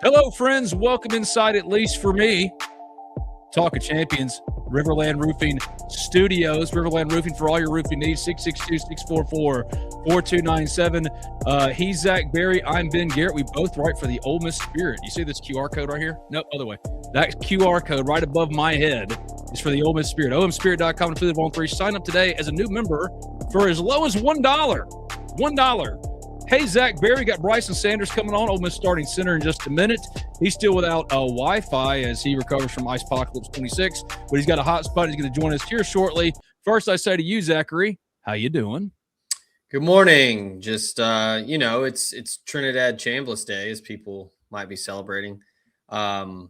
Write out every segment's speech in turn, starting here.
Hello, friends. Welcome inside, at least for me. Talk of Champions, Riverland Roofing Studios. Riverland Roofing for all your roofing needs, 662-644-4297. He's Zach Berry. I'm Ben Garrett. We both write for the Ole Miss Spirit. You see this QR code right here? Nope, other way. That QR code right above my head is for the Ole Miss Spirit. omspirit.com and 13. Sign up today as a new member for as low as $1. $1. Hey, Zach Berry, got Brycen Sanders coming on, Ole Miss starting center in just a minute. He's still without Wi-Fi as he recovers from Ice Apocalypse 26, but he's got a hot spot. He's going to join us here shortly. First, I say to you, Zachary, how you doing? Good morning. Just, it's Trinidad Shamblas Day, as people might be celebrating. Not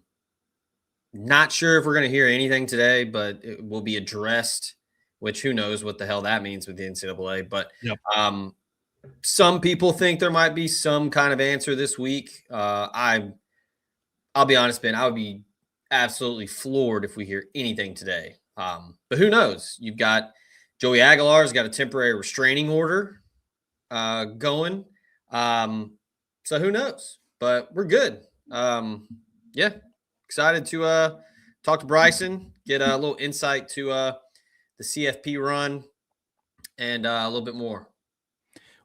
sure if we're going to hear anything today, but it will be addressed, which who knows what the hell that means with the NCAA. But yep. Some people think there might be some kind of answer this week. I'll be honest, Ben, I would be absolutely floored if we hear anything today. But who knows? You've got Joey Aguilar's got a temporary restraining order going. So who knows? But we're good. Excited to talk to Bryson, get a little insight to the CFP run and a little bit more.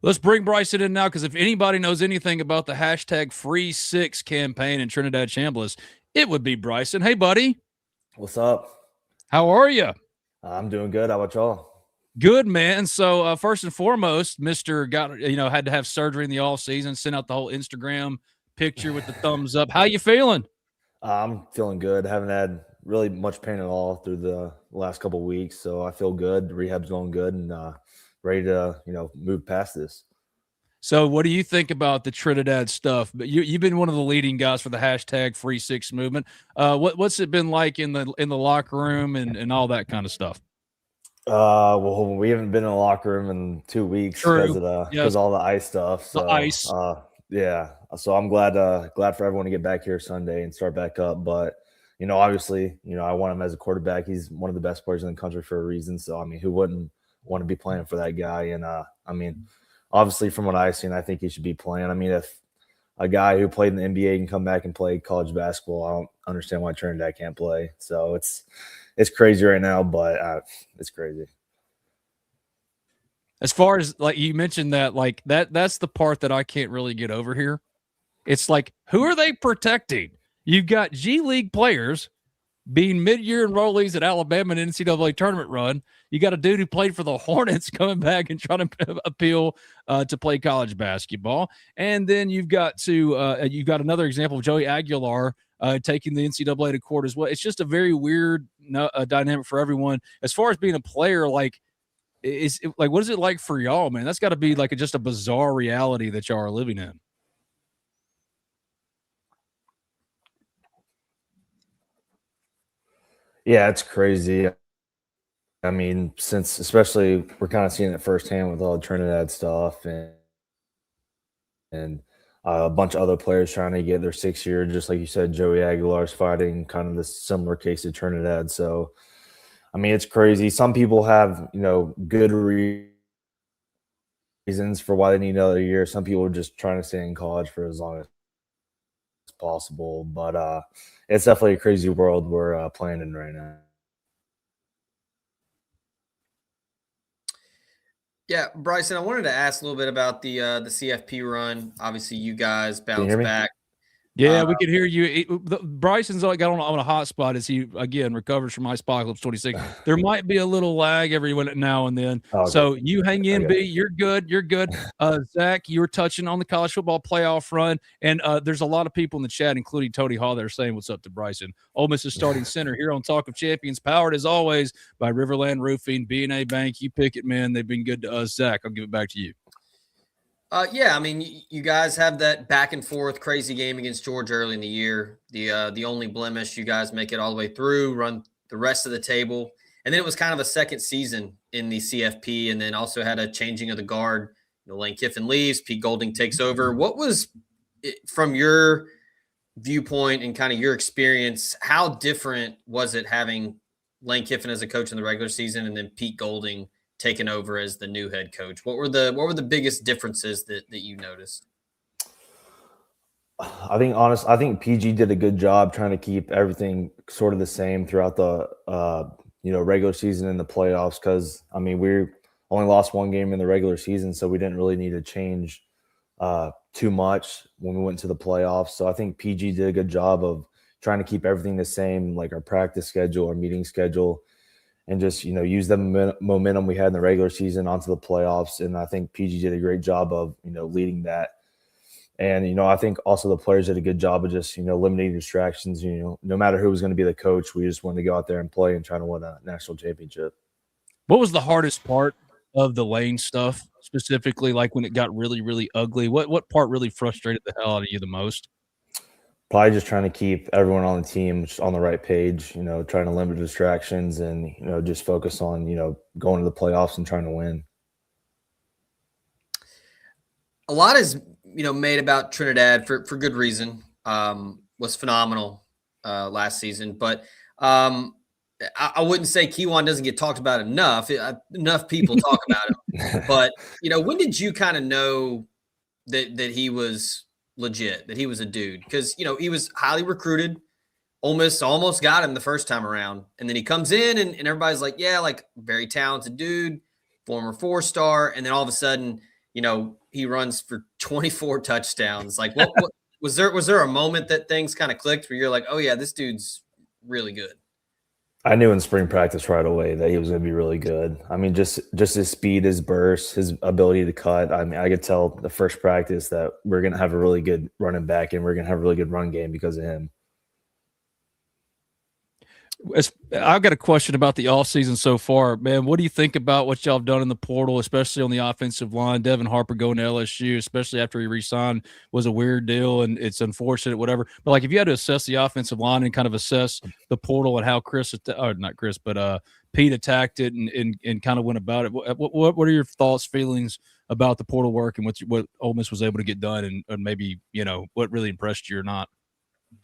Let's bring Bryson in now, because if anybody knows anything about the hashtag Free6 campaign in Trinidad Shamblas, it would be Bryson. Hey, buddy. What's up? How are you? I'm doing good. How about y'all? Good, man. So first and foremost, Mr. had to have surgery in the off season, sent out the whole Instagram picture with the thumbs up. How you feeling? I'm feeling good. Haven't had really much pain at all through the last couple of weeks, so I feel good. The rehab's going good, and ready to move past this. So what do you think about the Trinidad stuff? But you've been one of the leading guys for the hashtag Free6 movement. What's it been like in the locker room and all that kind of stuff? Well, we haven't been in the locker room in 2 weeks because of all the ice stuff. So, the ice. Yeah. So I'm glad for everyone to get back here Sunday and start back up. But obviously, I want him as a quarterback. He's one of the best players in the country for a reason. So who wouldn't want to be playing for that guy? And obviously, from what I've seen, I think he should be playing. If a guy who played in the NBA can come back and play college basketball, I don't understand why Trinidad can't play. So it's crazy right now, but it's crazy. As far as, like, you mentioned that's the part that I can't really get over here. It's like, who are they protecting? You've got G League players being mid-year enrollees at Alabama in NCAA tournament run. You got a dude who played for the Hornets coming back and trying to appeal to play college basketball. And then you've got another example of Joey Aguilar taking the NCAA to court as well. It's just a very weird dynamic for everyone. As far as being a player, what is it like for y'all, man? That's got to be just a bizarre reality that y'all are living in. Yeah, it's crazy. Since especially we're kind of seeing it firsthand with all the Trinidad stuff and a bunch of other players trying to get their 6 year, just like you said, Joey Aguilar's fighting kind of the similar case to Trinidad. So, it's crazy. Some people have, good reasons for why they need another year. Some people are just trying to stay in college for as long as possible. But it's definitely a crazy world we're playing in right now. Yeah, Bryson, I wanted to ask a little bit about the CFP run. Obviously, you guys bounced back. Yeah, we could hear you. Bryson's got on a hot spot as he, again, recovers from Ice Apocalypse 26. There might be a little lag every now and then. Okay. So you hang in, B. You're good. You're good. Zach, you were touching on the college football playoff run, and there's a lot of people in the chat, including Tony Hall, that are saying what's up to Bryson. Ole Miss's starting center here on Talk of Champions, powered as always by Riverland Roofing, B&A Bank. You pick it, man. They've been good to us. Zach, I'll give it back to you. You guys have that back and forth crazy game against Georgia early in the year. The only blemish, you guys make it all the way through, run the rest of the table. And then it was kind of a second season in the CFP, and then also had a changing of the guard. Lane Kiffin leaves, Pete Golding takes over. What was, from your viewpoint and kind of your experience, how different was it having Lane Kiffin as a coach in the regular season and then Pete Golding taken over as the new head coach? What were the biggest differences that you noticed? I think PG did a good job trying to keep everything sort of the same throughout the regular season and the playoffs. Because I mean, we only lost one game in the regular season, so we didn't really need to change too much when we went to the playoffs. So I think PG did a good job of trying to keep everything the same, like our practice schedule, our meeting schedule, and just use the momentum we had in the regular season onto the playoffs. And I think PG did a great job of leading that. And I think also the players did a good job of just limiting distractions. No matter who was going to be the coach, we just wanted to go out there and play and try to win a national championship. What was the hardest part of the lane stuff specifically? Like when it got really, really ugly, what part really frustrated the hell out of you the most? Probably just trying to keep everyone on the team just on the right page, trying to limit distractions and, just focus on, going to the playoffs and trying to win. A lot is, made about Trinidad for good reason. Was phenomenal last season, but I wouldn't say Kiwan doesn't get talked about enough. Enough people talk about him, but when did you kind of know that he was legit, that he was a dude? Because he was highly recruited. Ole Miss almost got him the first time around, and then he comes in and everybody's like, yeah, like very talented dude, former 4-star, and then all of a sudden, he runs for 24 touchdowns. Like, what was there a moment that things kind of clicked where you're like, oh yeah, this dude's really good? I knew in spring practice right away that he was going to be really good. I mean, just his speed, his burst, his ability to cut. I mean, I could tell the first practice that we're going to have a really good running back and we're going to have a really good run game because of him. I've got a question about the offseason so far, man. What do you think about what y'all have done in the portal, especially on the offensive line? Devin Harper going to LSU, especially after he re-signed, was a weird deal, and it's unfortunate, whatever. But like, if you had to assess the offensive line and kind of assess the portal and how Pete attacked it and kind of went about it, what are your thoughts, feelings about the portal work and what Ole Miss was able to get done, and maybe what really impressed you or not?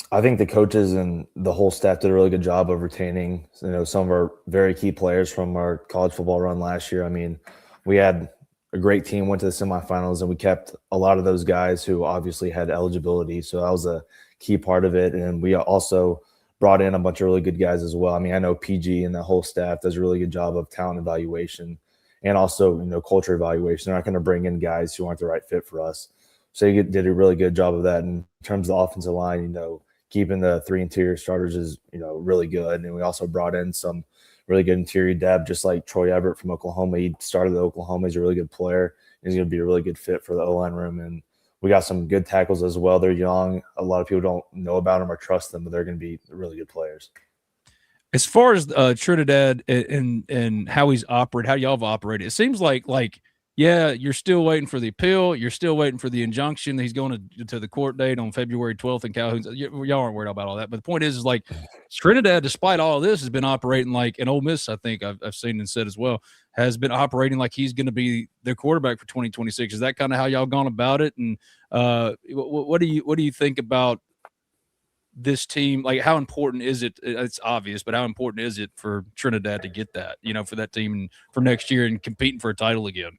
I think the coaches and the whole staff did a really good job of retaining, some of our very key players from our college football run last year. I mean, we had a great team, went to the semifinals, and we kept a lot of those guys who obviously had eligibility. So that was a key part of it. And we also brought in a bunch of really good guys as well. I mean, I know PG and the whole staff does a really good job of talent evaluation and also, culture evaluation. They're not going to bring in guys who aren't the right fit for us. So he did a really good job of that. In terms of the offensive line, keeping the 3 interior starters is, really good. And we also brought in some really good interior depth, just like Troy Everett from Oklahoma. He started at Oklahoma. He's a really good player. He's going to be a really good fit for the O-line room. And we got some good tackles as well. They're young. A lot of people don't know about them or trust them, but they're going to be really good players. As far as Trinidad and how he's operated, how y'all have operated, it seems like yeah, you're still waiting for the appeal. You're still waiting for the injunction. He's going to the court date on February 12th in Calhoun. Y'all aren't worried about all that. But the point is like Trinidad, despite all of this, has been operating like, and Ole Miss, I think I've seen and said as well, has been operating like he's going to be their quarterback for 2026. Is that kind of how y'all gone about it? And what do you think about this team? Like, how important is it? It's obvious, but how important is it for Trinidad to get that, for that team for next year and competing for a title again?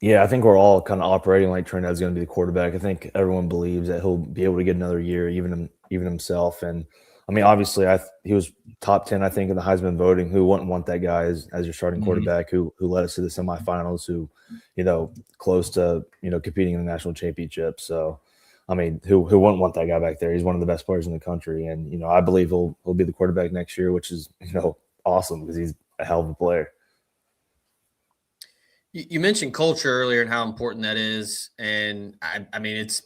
Yeah, I think we're all kind of operating like Trinidad's going to be the quarterback. I think everyone believes that he'll be able to get another year, even himself. And I mean, obviously, he was top 10, I think, in the Heisman voting. Who wouldn't want that guy as your starting quarterback? Who led us to the semifinals? Who, close to competing in the national championship. So, I mean, who wouldn't want that guy back there? He's one of the best players in the country, and I believe he'll be the quarterback next year, which is awesome because he's a hell of a player. You mentioned culture earlier and how important that is, and I mean it's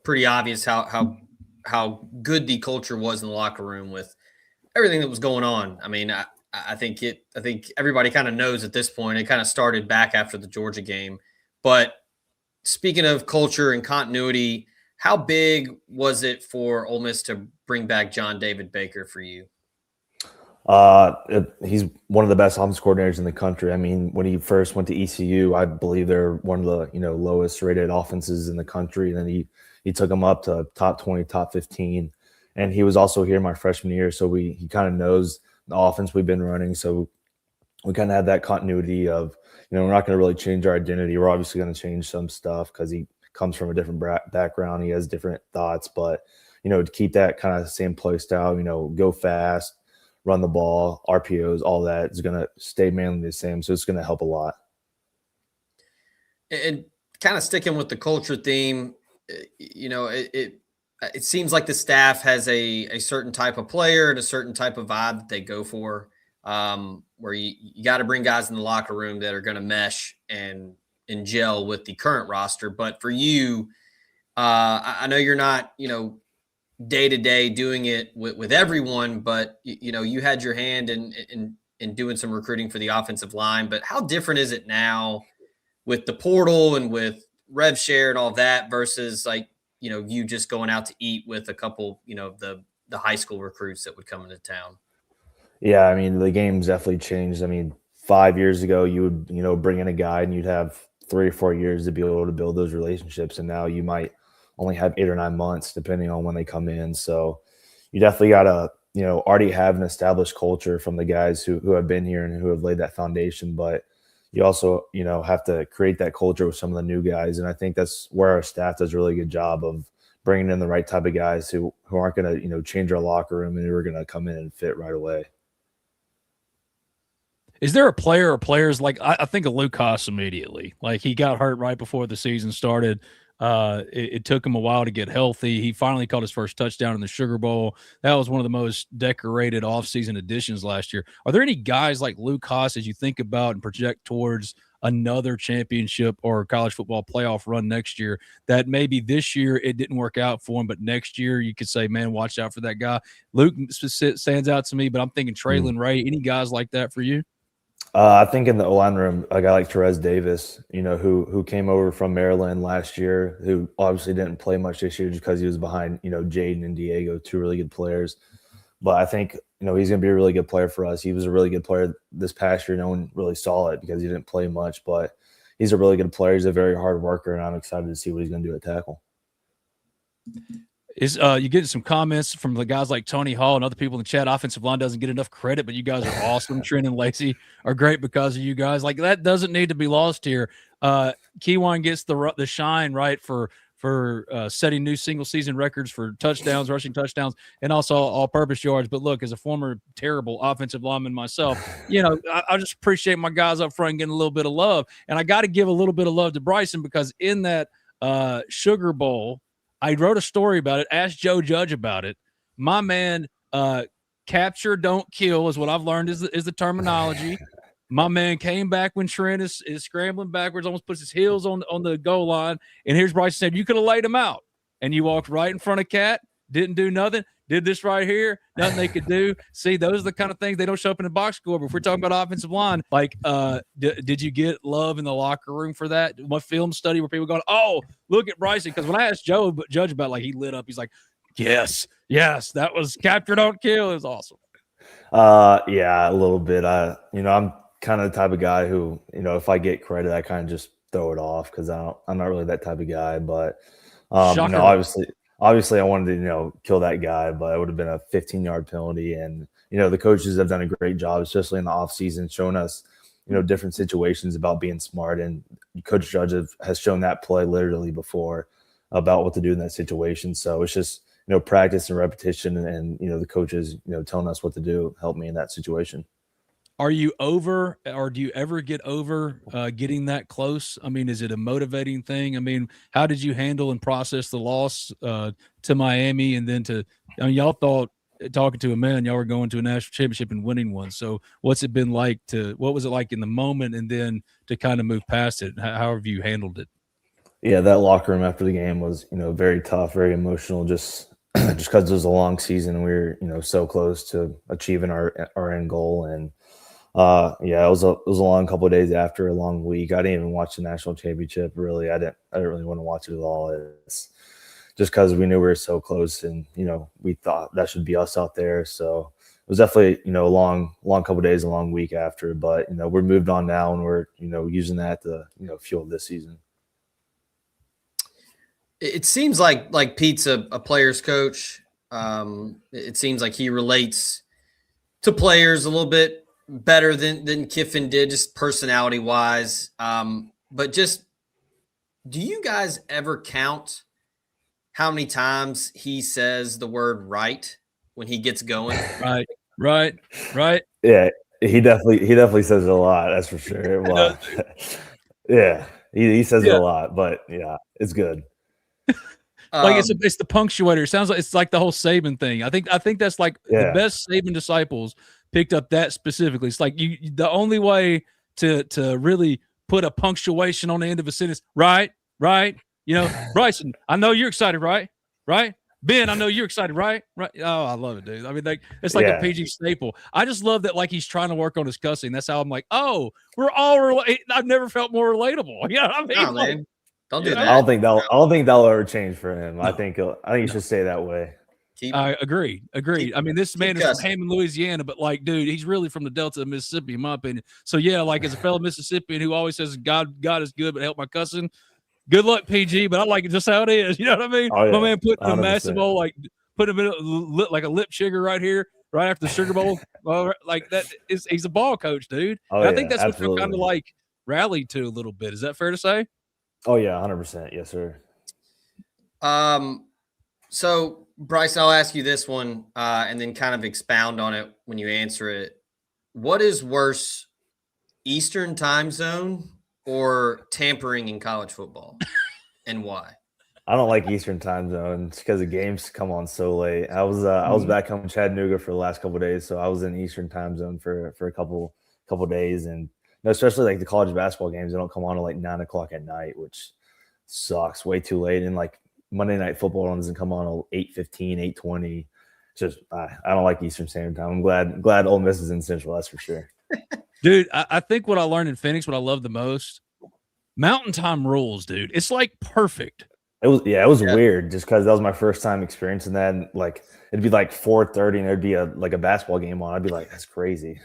pretty obvious how good the culture was in the locker room with everything that was going on. I mean, I think everybody kind of knows at this point. It kind of started back after the Georgia game, but speaking of culture and continuity, how big was it for Ole Miss to bring back John David Baker for you? He's one of the best offensive coordinators in the country. I mean, when he first went to ECU, I believe they're one of the lowest rated offenses in the country. And then he took them up to top 20, top 15, and he was also here my freshman year, so he kind of knows the offense we've been running. So we kind of had that continuity of we're not going to really change our identity. We're obviously going to change some stuff because he comes from a different background. He has different thoughts, but, to keep that kind of same play style, go fast, run the ball, RPOs, all that is going to stay mainly the same. So it's going to help a lot. And kind of sticking with the culture theme, it seems like the staff has a certain type of player and a certain type of vibe that they go for, where you got to bring guys in the locker room that are going to mesh and gel with the current roster. But for you, I know you're not, day to day doing it with everyone, but you had your hand in doing some recruiting for the offensive line. But how different is it now with the portal and with rev share and all that versus you just going out to eat with a couple, the high school recruits that would come into town? Yeah, I mean, the game's definitely changed. I mean, 5 years ago, you would, bring in a guy and you'd have 3 or 4 years to be able to build those relationships. And now you might only have 8 or 9 months, depending on when they come in. So you definitely got to, already have an established culture from the guys who have been here and who have laid that foundation. But you also, have to create that culture with some of the new guys. And I think that's where our staff does a really good job of bringing in the right type of guys who aren't going to, change our locker room and who are going to come in and fit right away. Is there a player or players like I think of Luke Haas immediately? Like he got hurt right before the season started. It took him a while to get healthy. He finally caught his first touchdown in the Sugar Bowl. That was one of the most decorated offseason additions last year. Are there any guys like Luke Haas as you think about and project towards another championship or college football playoff run next year that maybe this year it didn't work out for him, but next year you could say, man, watch out for that guy? Luke stands out to me, but I'm thinking Traylon Ray. Any guys like that for you? I think in the O-line room, a guy like Therese Davis, who came over from Maryland last year, who obviously didn't play much this year just because he was behind, Jaden and Diego, 2 really good players. But I think, he's going to be a really good player for us. He was a really good player this past year. No one really saw it because he didn't play much, but he's a really good player. He's a very hard worker, and I'm excited to see what he's going to do at tackle. You get some comments from the guys like Tony Hall and other people in the chat. Offensive line doesn't get enough credit, but you guys are awesome. Trent and Lacey are great because of you guys. Like that doesn't need to be lost here. Keywan gets the shine right for setting new single season records for touchdowns, rushing touchdowns, and also all-purpose yards. But look, as a former terrible offensive lineman myself, I just appreciate my guys up front getting a little bit of love, and I got to give a little bit of love to Bryson because in that Sugar Bowl, I wrote a story about it, asked Joe Judge about it. My man, capture, don't kill is what I've learned is the terminology. My man came back when Trent is scrambling backwards, almost puts his heels on the goal line. And here's Bryson said, you could have laid him out. And you walked right in front of Cat, didn't do nothing, did this right here, nothing they could do. See, those are the kind of things they don't show up in the box score. But if we're talking about offensive line, like, did you get love in the locker room for that? What film study where people going, oh, look at Bryson? Because when I asked Joe Judge about it, like he lit up. He's like, yes, that was capture, don't kill. It was awesome. Yeah, a little bit. I'm kind of the type of guy who, if I get credit, I kind of just throw it off because I'm not really that type of guy. But obviously I wanted to, kill that guy, but it would have been a 15-yard penalty. And, the coaches have done a great job, especially in the offseason, showing us, different situations about being smart. And Coach Judge has shown that play literally before about what to do in that situation. So it's just, practice and repetition and the coaches, telling us what to do, help me in that situation. Are you over, or do you ever get over getting that close? I mean, is it a motivating thing? I mean, how did you handle and process the loss to Miami, and then y'all thought, talking to a man, y'all were going to a national championship and winning one. So what was it like in the moment, and then to kind of move past it? How have you handled it? Yeah, that locker room after the game was, very tough, very emotional, just because it was a long season. We were, so close to achieving our end goal. And it was a long couple of days after a long week. I didn't even watch the national championship. Really, I didn't really want to watch it at all. It's just because we knew we were so close, and we thought that should be us out there. So it was definitely a long couple of days, a long week after. But we're moved on now, and we're using that to fuel this season. It seems like Pete's a player's coach. It seems like he relates to players a little bit better than Kiffin did, just personality wise. But just Do you guys ever count how many times he says the word right when he gets going? Right. Yeah, he definitely says it a lot. That's for sure. Well, yeah, he says it a lot, but yeah, it's good. Like it's the punctuator. It sounds like it's like the whole Saban thing. I think that's like the best Saban disciples picked up that specifically. It's like the only way to really put a punctuation on the end of a sentence, right? You know, Bryson, I know you're excited, right? Ben, I know you're excited, right? Oh, I love it, dude. I mean, like it's like a PG staple. I just love that, like he's trying to work on his cussing. That's how I'm like, oh, we're all I've never felt more relatable. You know what I mean? No, man. Don't do that. I don't think that'll ever change for him. No. I think he should stay that way. I agree. I mean, this man is from Hammond, Louisiana, but like, dude, he's really from the Delta of Mississippi, in my opinion. So yeah, like as a fellow Mississippian who always says God is good, but help my cussing. Good luck, PG, but I like it just how it is. You know what I mean? Oh, yeah. My man put a massive bowl, like put him in like a lip sugar right here, right after the Sugar Bowl. Like that is he's a ball coach, dude. I think that's what kind of like rallied to a little bit. Is that fair to say? Oh yeah, 100%. Yes, sir. So Bryce, I'll ask you this one, and then kind of expound on it when you answer it. What is worse, Eastern time zone or tampering in college football, and why? I don't like Eastern time zones because the games come on so late. I was back home in Chattanooga for the last couple of days, so I was in Eastern time zone for a couple days, and especially like the college basketball games, they don't come on at like 9 o'clock at night, which sucks. Way too late, and like Monday Night Football doesn't come on at 8:15, 8:20. Just I don't like Eastern Standard Time. I'm glad Ole Miss is in Central. That's for sure. Dude, I think what I learned in Phoenix, what I love the most, Mountain Time rules, dude. It's like perfect. It was weird just because that was my first time experiencing that. And like it'd be like 4:30 and there'd be a basketball game on. I'd be like, that's crazy.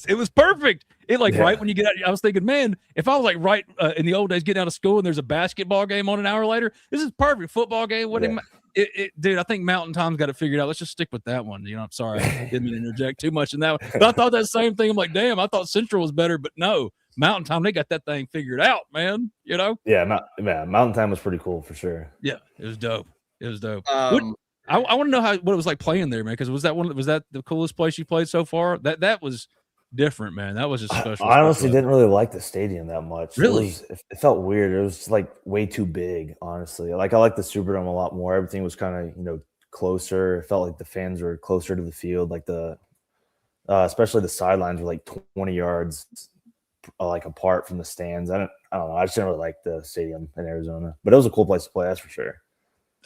It was perfect. Right when you get out, I was thinking, man, if I was like right in the old days getting out of school and there's a basketball game on an hour later, this is perfect. Football game. Dude, I think Mountain Time's got it figured out. Let's just stick with that one. You know, I'm sorry, I didn't mean to interject too much in that one. But I thought that same thing. I'm like, damn, I thought Central was better, but no, Mountain Time, they got that thing figured out, man. You know? Yeah, Mountain Time was pretty cool for sure. Yeah, it was dope. I want to know what it was like playing there, man. Because was that the coolest place you played so far? That was different, man. That was just special. I honestly didn't really like the stadium that much. Really? It felt weird. It was like way too big, honestly. Like I like the Superdome a lot more. Everything was kind of, closer. It felt like the fans were closer to the field. Like especially the sidelines were like 20 yards like apart from the stands. I don't know. I just didn't really like the stadium in Arizona, but it was a cool place to play. That's for sure.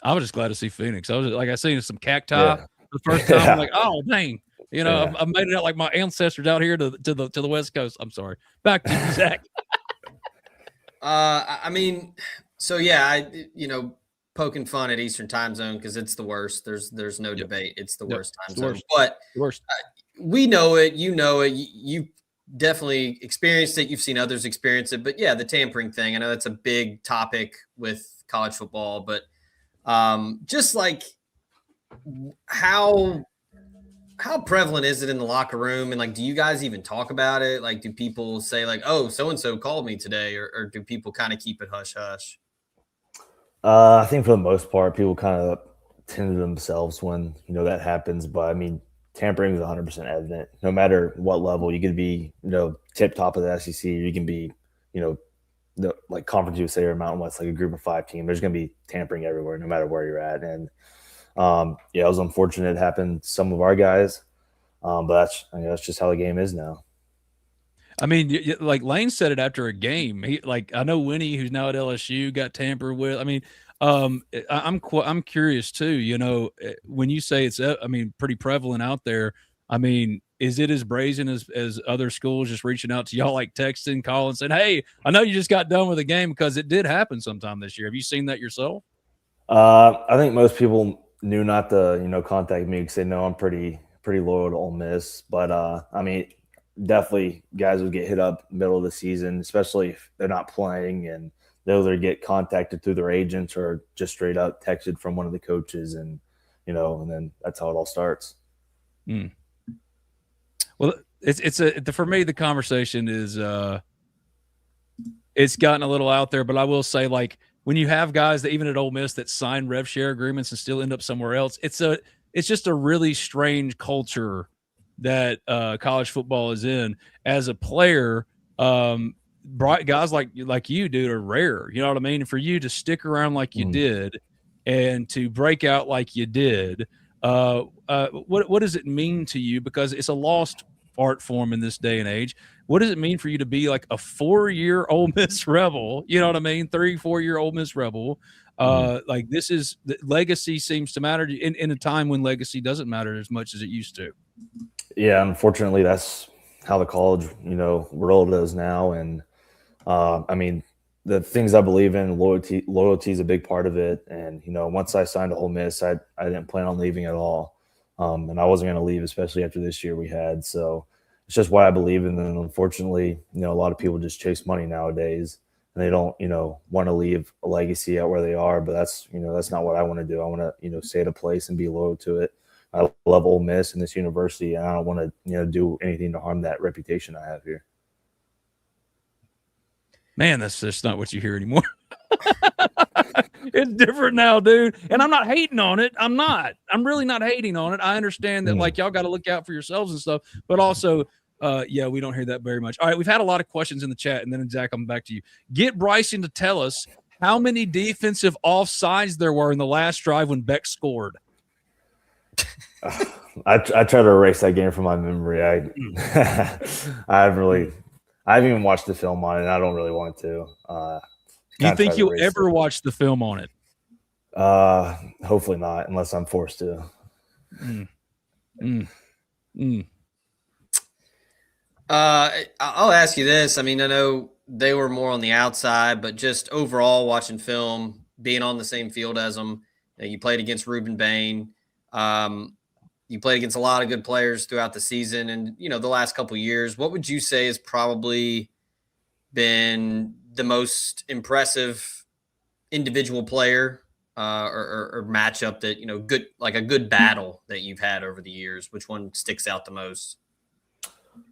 I was just glad to see Phoenix. I seen some cacti the first time. I'm like, oh dang. I made it out like my ancestors out here to the West Coast. I'm sorry. Back to you, Zach. I mean, so yeah, poking fun at Eastern time zone because it's the worst. There's no debate. It's the worst time zone. Worst. But worst. We know it. You know it. You definitely experienced it. You've seen others experience it. But yeah, the tampering thing. I know that's a big topic with college football. But just like how prevalent is it in the locker room? And like, do you guys even talk about it? Like, do people say like, oh, so-and-so called me today? Or do people kind of keep it hush hush? I think for the most part, people kind of tend to themselves when, that happens. But I mean, tampering is 100% evident. No matter what level, you could be, tip top of the SEC. You can be, like Conference USA or Mountain West, like a group of 5 team. There's going to be tampering everywhere, no matter where you're at. And it was unfortunate it happened to some of our guys, but that's just how the game is now. I mean, like Lane said it after a game. I know Winnie, who's now at LSU, got tampered with. I mean, I'm curious too. When you say it's, pretty prevalent out there. I mean, is it as brazen as other schools just reaching out to y'all, like texting, calling, saying, "Hey, I know you just got done with the game," because it did happen sometime this year. Have you seen that yourself? I think most people knew not to, contact me because they know I'm pretty loyal to Ole Miss. But definitely guys would get hit up middle of the season, especially if they're not playing, and they'll either get contacted through their agents or just straight up texted from one of the coaches, and and then that's how it all starts. Well, for me, the conversation is it's gotten a little out there, but I will say, like, when you have guys that even at Ole Miss that sign rev share agreements and still end up somewhere else, it's just a really strange culture that college football is in. As a player, guys like you, dude, are rare. You know what I mean? For you to stick around like you did and to break out like you did, what does it mean to you? Because it's a lost art form in this day and age. What does it mean for you to be like a 4-year Ole Miss Rebel? You know what I mean? 3-4-year Ole Miss Rebel. Like this is the legacy seems to matter in a time when legacy doesn't matter as much as it used to. Yeah, unfortunately, that's how the college, world is now. And I mean, the things I believe in, loyalty is a big part of it. And once I signed to Ole Miss, I didn't plan on leaving at all, and I wasn't going to leave, especially after this year we had. So it's just what I believe in. And unfortunately, a lot of people just chase money nowadays, and they don't, want to leave a legacy out where they are. But that's not what I want to do. I want to, stay at a place and be loyal to it. I love Ole Miss and this university, and I don't want to, do anything to harm that reputation I have here. Man, that's just not what you hear anymore. It's different now, dude. And I'm not hating on it. I'm really not hating on it. I understand that like y'all got to look out for yourselves and stuff, but also, we don't hear that very much. All right. We've had a lot of questions in the chat, and then Zach, I'm back to you. Get Brycen to tell us how many defensive offsides there were in the last drive when Beck scored. I try to erase that game from my memory. I haven't even watched the film on it, and I don't really want to. Do you think you'll ever watch the film on it? Hopefully not, unless I'm forced to. I'll ask you this. I mean, I know they were more on the outside, but just overall watching film, being on the same field as them, you played against Ruben Bain. You played against a lot of good players throughout the season and, the last couple of years. What would you say has probably been the most impressive individual player or matchup that, good, like a good battle that you've had over the years? Which one sticks out the most?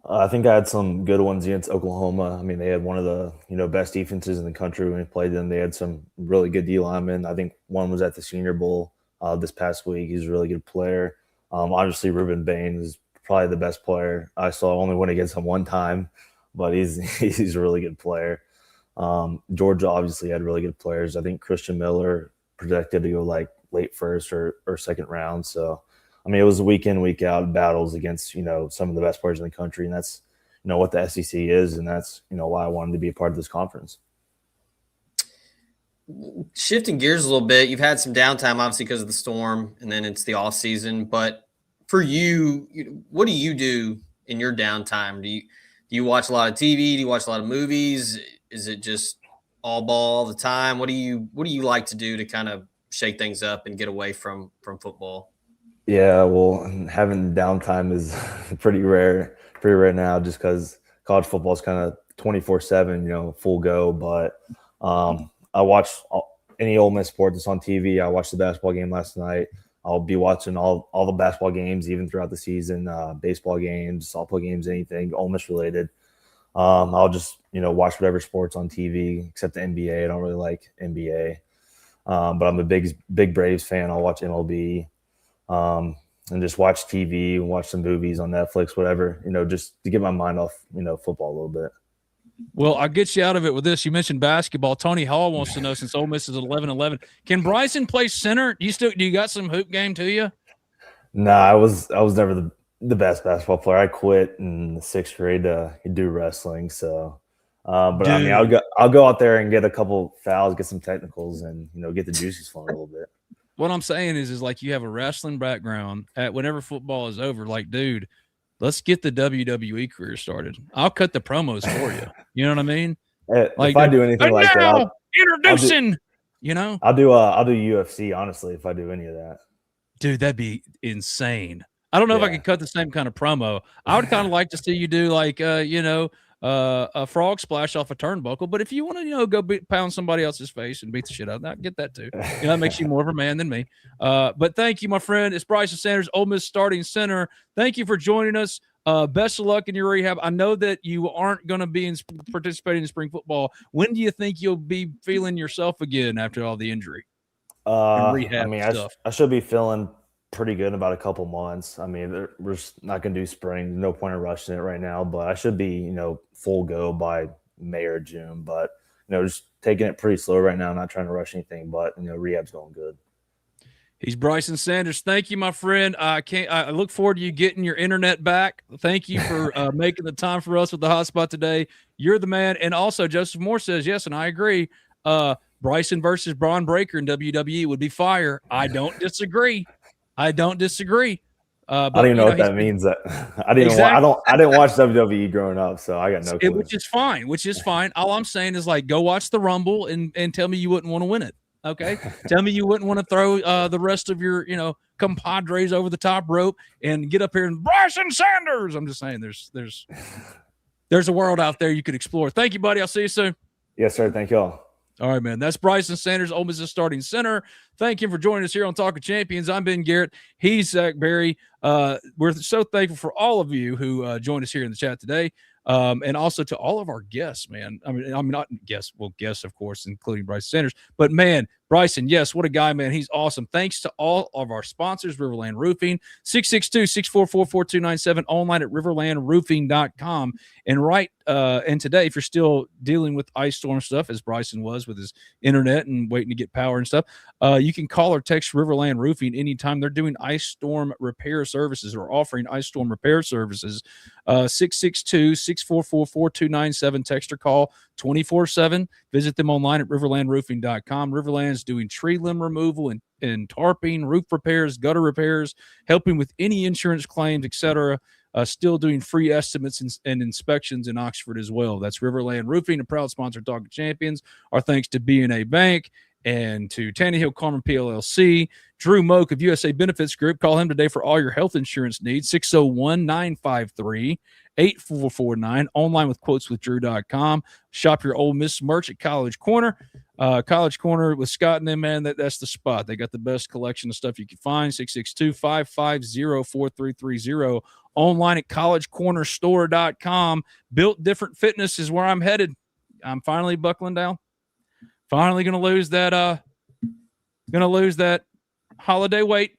I think I had some good ones against Oklahoma. I mean, they had one of the, best defenses in the country when we played them. They had some really good D linemen. I think one was at the Senior Bowl this past week. He's a really good player. Obviously, Ruben Bain is probably the best player I saw. I only went against him one time, but he's a really good player. Georgia obviously had really good players. I think Christian Miller projected to go like late first or second round. So, I mean, it was week in, week out battles against, some of the best players in the country. And that's, what the SEC is. And that's, why I wanted to be a part of this conference. Shifting gears a little bit, you've had some downtime, obviously, because of the storm, and then it's the off season. But for you, what do you do in your downtime? Do you watch a lot of TV? Do you watch a lot of movies? Is it just all ball all the time? What do you like to do to kind of shake things up and get away from football? Yeah, well, having downtime is pretty rare now, just because college football is kind of 24/7, full go. But I watch any Ole Miss sport that's on TV. I watched the basketball game last night. I'll be watching all the basketball games, even throughout the season, baseball games, softball games, anything Ole Miss related. I'll just, watch whatever sports on TV except the NBA. I don't really like NBA. But I'm a big Braves fan. I'll watch MLB and just watch TV, watch some movies on Netflix, whatever, just to get my mind off, football a little bit. Well, I'll get you out of it with this. You mentioned basketball. Tony Hall wants to know, since Ole Miss is at 11-11, can Brycen play center? Do you got some hoop game to you? No, I was never the best basketball player. I quit in the 6th grade to do wrestling. So, but dude, I mean, I'll go out there and get a couple fouls, get some technicals, and get the juices flowing a little bit. What I'm saying is like you have a wrestling background. Whenever football is over, like, dude, let's get the WWE career started. I'll cut the promos for you. You know what I mean? Like, if I do anything like that, introducing. I'll do UFC. Honestly, if I do any of that, dude, that'd be insane. I don't know if I could cut the same kind of promo. I would kind of like to see you do like a frog splash off a turnbuckle. But if you want to, go pound somebody else's face and beat the shit out of that, get that too. That makes you more of a man than me. But thank you, my friend. It's Brycen Sanders, Ole Miss starting center. Thank you for joining us. Best of luck in your rehab. I know that you aren't going to be participating in spring football. When do you think you'll be feeling yourself again after all the injury and rehab stuff? I should be feeling pretty good in about a couple months. I mean, we're just not going to do spring. No point in rushing it right now, but I should be, full go by May or June. But, just taking it pretty slow right now, not trying to rush anything, but, rehab's going good. He's Brycen Sanders. Thank you, my friend. I look forward to you getting your internet back. Thank you for making the time for us with the hotspot today. You're the man. And also, Joseph Moore says, yes, and I agree. Bryson versus Braun Breaker in WWE would be fire. I don't disagree. But, I don't even know what that means. I didn't watch WWE growing up, so I got no clue. Which is fine. All I'm saying is, go watch the Rumble and tell me you wouldn't want to win it. Okay, tell me you wouldn't want to throw the rest of your, compadres over the top rope and get up here and Brycen Sanders. I'm just saying, there's a world out there you could explore. Thank you, buddy. I'll see you soon. Yes, sir. Thank you all. All right, man. That's Brycen Sanders, Ole Miss starting center. Thank you for joining us here on Talking Champions. I'm Ben Garrett. He's Zach Berry. We're so thankful for all of you who joined us here in the chat today. And also to all of our guests, man. I'm not guests, of course, including Brycen Sanders. But, man, Brycen, yes, what a guy, man. He's awesome. Thanks to all of our sponsors, Riverland Roofing, 662-644-4297, online at riverlandroofing.com. And today, if you're still dealing with ice storm stuff, as Brycen was with his internet and waiting to get power and stuff, you can call or text Riverland Roofing anytime. They're doing ice storm repair services or offering ice storm repair services. 662-644-4297. Text or call 24/7. Visit them online at riverlandroofing.com. Riverland's doing tree limb removal and tarping, roof repairs, gutter repairs, helping with any insurance claims, etc. Still doing free estimates and inspections in Oxford as well. That's Riverland Roofing, a proud sponsor of Talking Champions. Our thanks to B&A Bank and to Tannehill Carmen PLLC. Drew Moak of USA Benefits Group. Call him today for all your health insurance needs. 601-953-8449. Online with quoteswithdrew.com. Shop your Ole Miss merch at College Corner. College Corner with Scott and them, man, that's the spot. They got the best collection of stuff you can find. 662-550-4330. Online at collegecornerstore.com. Built Different Fitness is where I'm headed. I'm finally buckling down. Finally going to lose that holiday weight.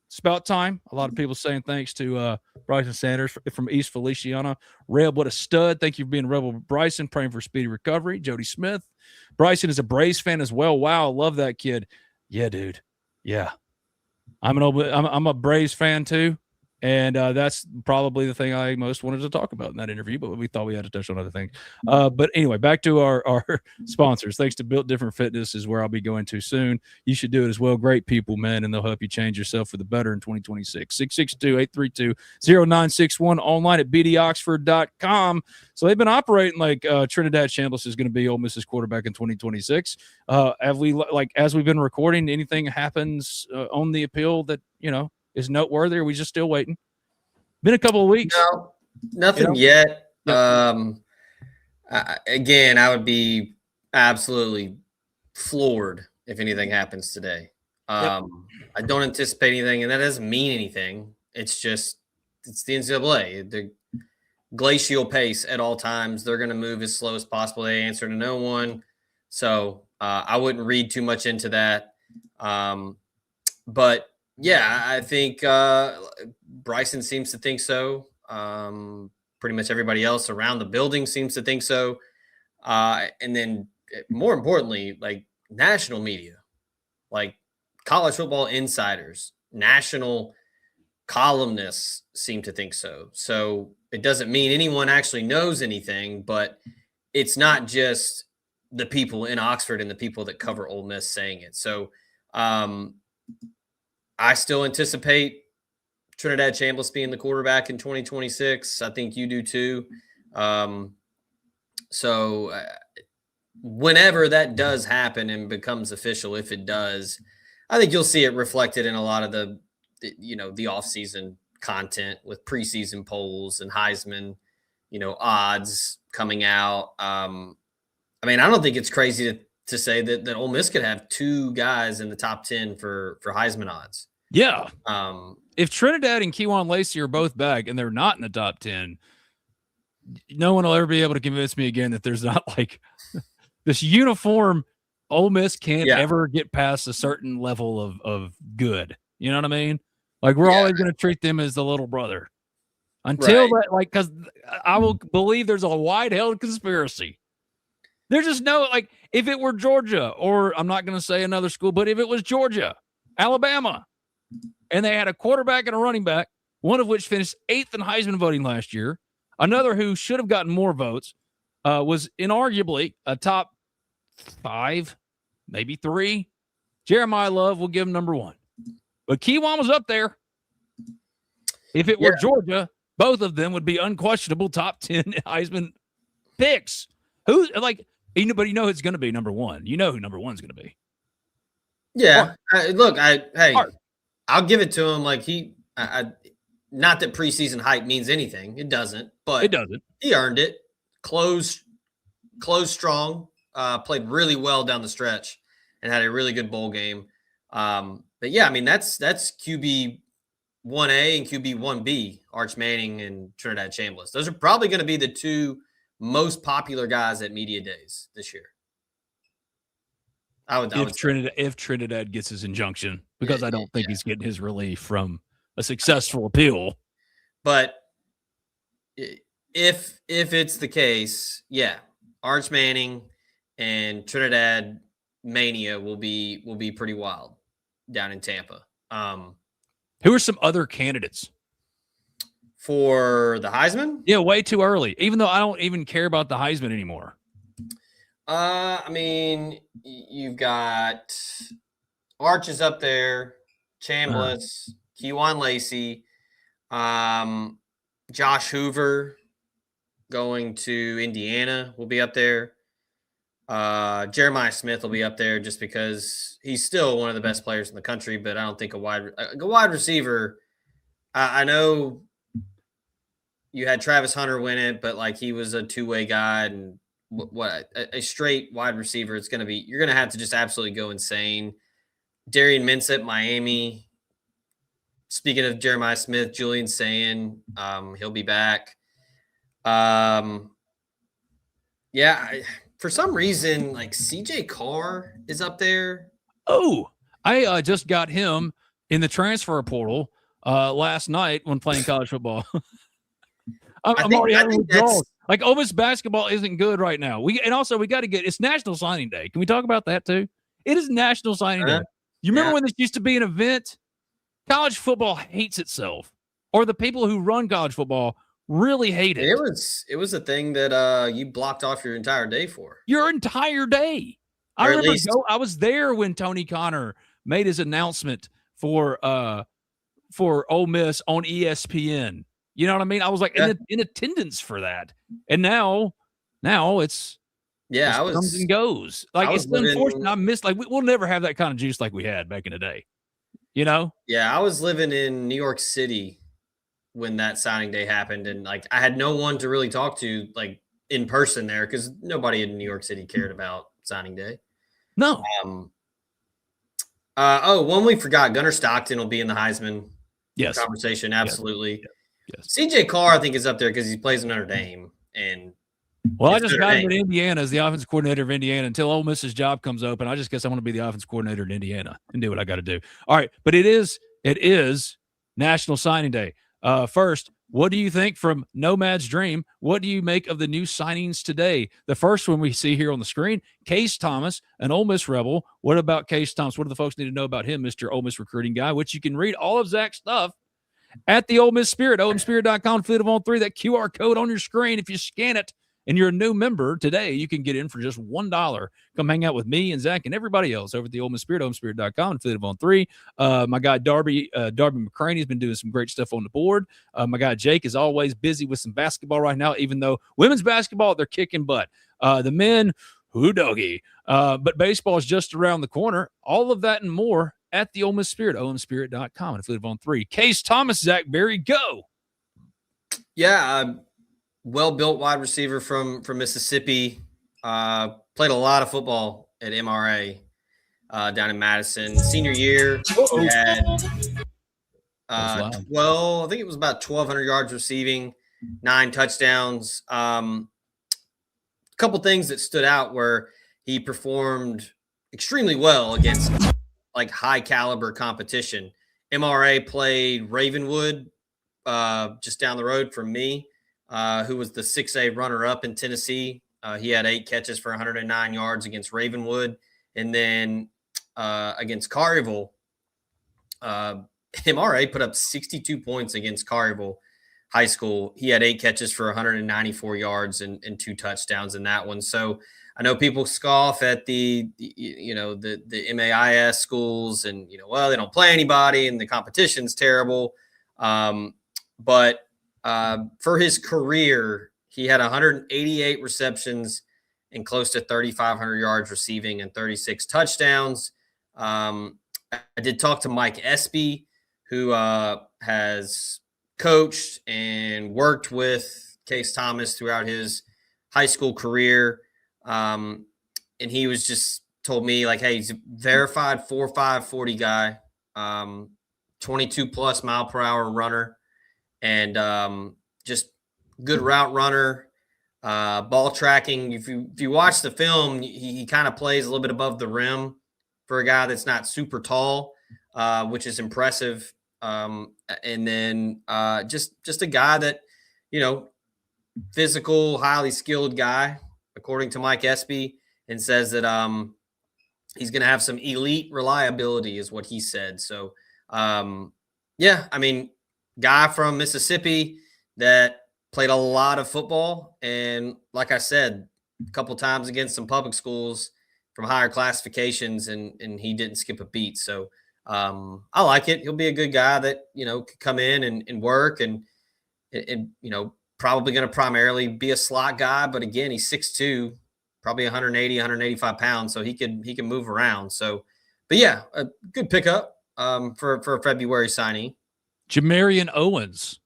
It's about time. A lot of people saying thanks to Brycen Sanders from East Feliciana. Reb, what a stud. Thank you for being a Rebel Brycen. Praying for speedy recovery. Jody Smith. Brycen is a Braves fan as well. Wow, I love that kid. Yeah, dude. Yeah. I'm a Braves fan too. And that's probably the thing I most wanted to talk about in that interview, but we thought we had to touch on other things. But anyway, back to our sponsors. Thanks to Built Different Fitness is where I'll be going to soon. You should do it as well. Great people, man, and they'll help you change yourself for the better in 2026. 662-832-0961, online at bdoxford.com. So they've been operating like Trinidad Shamblas is going to be Ole Miss's quarterback in 2026. As we've been recording, anything happens on the appeal that, is noteworthy, or are we just still waiting? Been a couple of weeks. No, nothing yet. Again, I would be absolutely floored if anything happens today. I don't anticipate anything, and that doesn't mean anything. It's the NCAA. The glacial pace at all times. They're going to move as slow as possible. They answer to no one. So I wouldn't read too much into that. But yeah, I think Brycen seems to think so. Pretty much everybody else around the building seems to think so. And then more importantly, like national media, like college football insiders, national columnists seem to think so. So it doesn't mean anyone actually knows anything, but it's not just the people in Oxford and the people that cover Ole Miss saying it. So I still anticipate Trinidad Shamblas being the quarterback in 2026. I think you do too. So whenever that does happen and becomes official, if it does, I think you'll see it reflected in a lot of the off-season content with preseason polls and Heisman odds coming out. I mean, I don't think it's crazy to say that Ole Miss could have 2 guys in the top 10 for Heisman odds. Yeah. If Trinidad and Kejuan Lacey are both back and they're not in the top 10, no one will ever be able to convince me again that there's not like this uniform. Ole Miss can't ever get past a certain level of good. You know what I mean? Like we're always going to treat them as the little brother until that, like, because I will believe there's a wide held conspiracy. There's just no, like, if it were Georgia, or I'm not going to say another school, but if it was Georgia, Alabama, and they had a quarterback and a running back, one of which finished 8th in Heisman voting last year, another who should have gotten more votes, was inarguably a top 5, maybe 3. Jeremiah Love will give him number 1. But Kejuan was up there. If it were Georgia, both of them would be unquestionable top 10 Heisman picks. Who, like, but you know it's going to be number 1. You know who number 1's going to be. Yeah. I'll give it to him. Like not that preseason hype means anything. It doesn't. But it doesn't. He earned it. Closed strong. Played really well down the stretch and had a really good bowl game. But yeah, I mean that's QB 1A and QB 1B, Arch Manning and Trinidad Shamblas. Those are probably going to be the 2 most popular guys at media days this year. If Trinidad gets his injunction, because I don't think he's getting his relief from a successful appeal. But if it's the case, Arch Manning and Trinidad Mania will be pretty wild down in Tampa. Who are some other candidates for the Heisman? Yeah, way too early. Even though I don't even care about the Heisman anymore. I mean, you've got Arch is up there, Chamblas, Kejuan Lacey, Josh Hoover going to Indiana will be up there. Jeremiah Smith will be up there just because he's still one of the best players in the country, but I don't think a wide receiver. I know you had Travis Hunter win it, but like he was a 2-way guy, and a straight wide receiver, you're going to have to just absolutely go insane. Darian Minsett, Miami. Speaking of Jeremiah Smith, Julian Sayin, he'll be back. For some reason, like CJ Carr is up there. Oh, I just got him in the transfer portal last night when playing college football. I'm already having withdrawals. Like, Ole Miss basketball isn't good right now. We got to get, it's National Signing Day. Can we talk about that too? It is National Signing Day. You remember when this used to be an event? College football hates itself, or the people who run college football really hate it. It was a thing that you blocked off your entire day for. Your entire day. I remember I was there when Tony Connor made his announcement for Ole Miss on ESPN. You know what I mean? I was like in attendance for that. And now it's comes and goes. Like, it's unfortunate. I miss, like, we'll never have that kind of juice like we had back in the day. You know? Yeah, I was living in New York City when that signing day happened, and like I had no one to really talk to, like, in person there, because nobody in New York City cared about signing day. No. One we forgot, Gunnar Stockton will be in the Heisman conversation. Absolutely. Yes. CJ Carr, I think, is up there because he plays in Notre Dame. And I just got him in Indiana as the offensive coordinator of Indiana until Ole Miss's job comes open. I just guess I want to be the offensive coordinator in Indiana and do what I got to do. All right, but it is National Signing Day. First, what do you think from Nomad's Dream? What do you make of the new signings today? The first one we see here on the screen, Case Thomas, an Ole Miss Rebel. What about Case Thomas? What do the folks need to know about him, Mr. Ole Miss recruiting guy, which you can read all of Zach's stuff at the Ole Miss Spirit, omspirit.com, Fleet of On 3, that QR code on your screen. If you scan it and you're a new member today, you can get in for just $1. Come hang out with me and Zach and everybody else over at the Ole Miss Spirit, omspirit.com, and Fleet of On 3. My guy Darby McCraney has been doing some great stuff on the board. My guy Jake is always busy with some basketball right now, even though women's basketball, they're kicking butt. The men, who doggy. But baseball is just around the corner. All of that and more at the Ole Miss Spirit, omspirit.com, and Fleet of On 3. Case Thomas, Zach Berry, go. Yeah, well-built wide receiver from Mississippi. Played a lot of football at MRA down in Madison. Senior year, he had 12. I think it was about 1,200 yards receiving, 9 touchdowns. A couple things that stood out were he performed extremely well against like high caliber competition. MRA played Ravenwood just down the road from me, who was the 6A runner-up in Tennessee. He had 8 catches for 109 yards against Ravenwood. And then against Collierville, MRA put up 62 points against Collierville High School. He had 8 catches for 194 yards and 2 touchdowns in that one. So I know people scoff at the MAIS schools and, well, they don't play anybody and the competition's terrible. But for his career, he had 188 receptions and close to 3,500 yards receiving and 36 touchdowns. I did talk to Mike Espy, who has coached and worked with Case Thomas throughout his high school career. And he was just told me like, hey, he's a verified 4.5 40 guy, 22 plus mile per hour runner, and just good route runner, ball tracking. If you watch the film, he kind of plays a little bit above the rim for a guy that's not super tall, which is impressive. And then just a guy that, physical, highly skilled guy, according to Mike Espy, and says that he's going to have some elite reliability is what he said. So, guy from Mississippi that played a lot of football. And like I said, a couple times against some public schools from higher classifications, and he didn't skip a beat. So I like it. He'll be a good guy that, could come in and work and probably going to primarily be a slot guy. But again, he's 6'2", probably 180, 185 pounds. So he can move around. So, but yeah, a good pickup for a February signee. Jamarian Owens.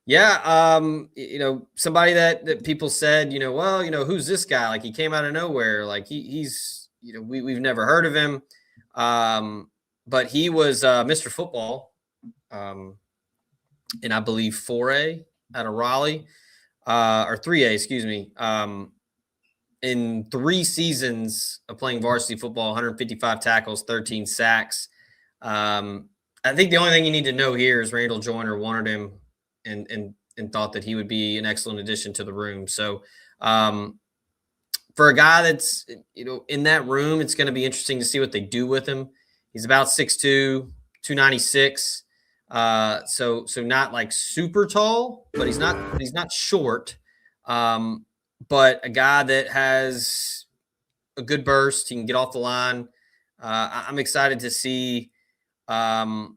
Yeah. Somebody that people said, who's this guy? Like he came out of nowhere. Like he's, we've never heard of him. But he was Mr. Football in, I believe, 4A out of Raleigh, or 3A, excuse me. In 3 seasons of playing varsity football, 155 tackles, 13 sacks. I think the only thing you need to know here is Randall Joyner wanted him and thought that he would be an excellent addition to the room. So for a guy that's, in that room, it's going to be interesting to see what they do with him. He's about 6'2", 296. So not like super tall, but he's not short. But a guy that has a good burst, he can get off the line. I'm excited to see what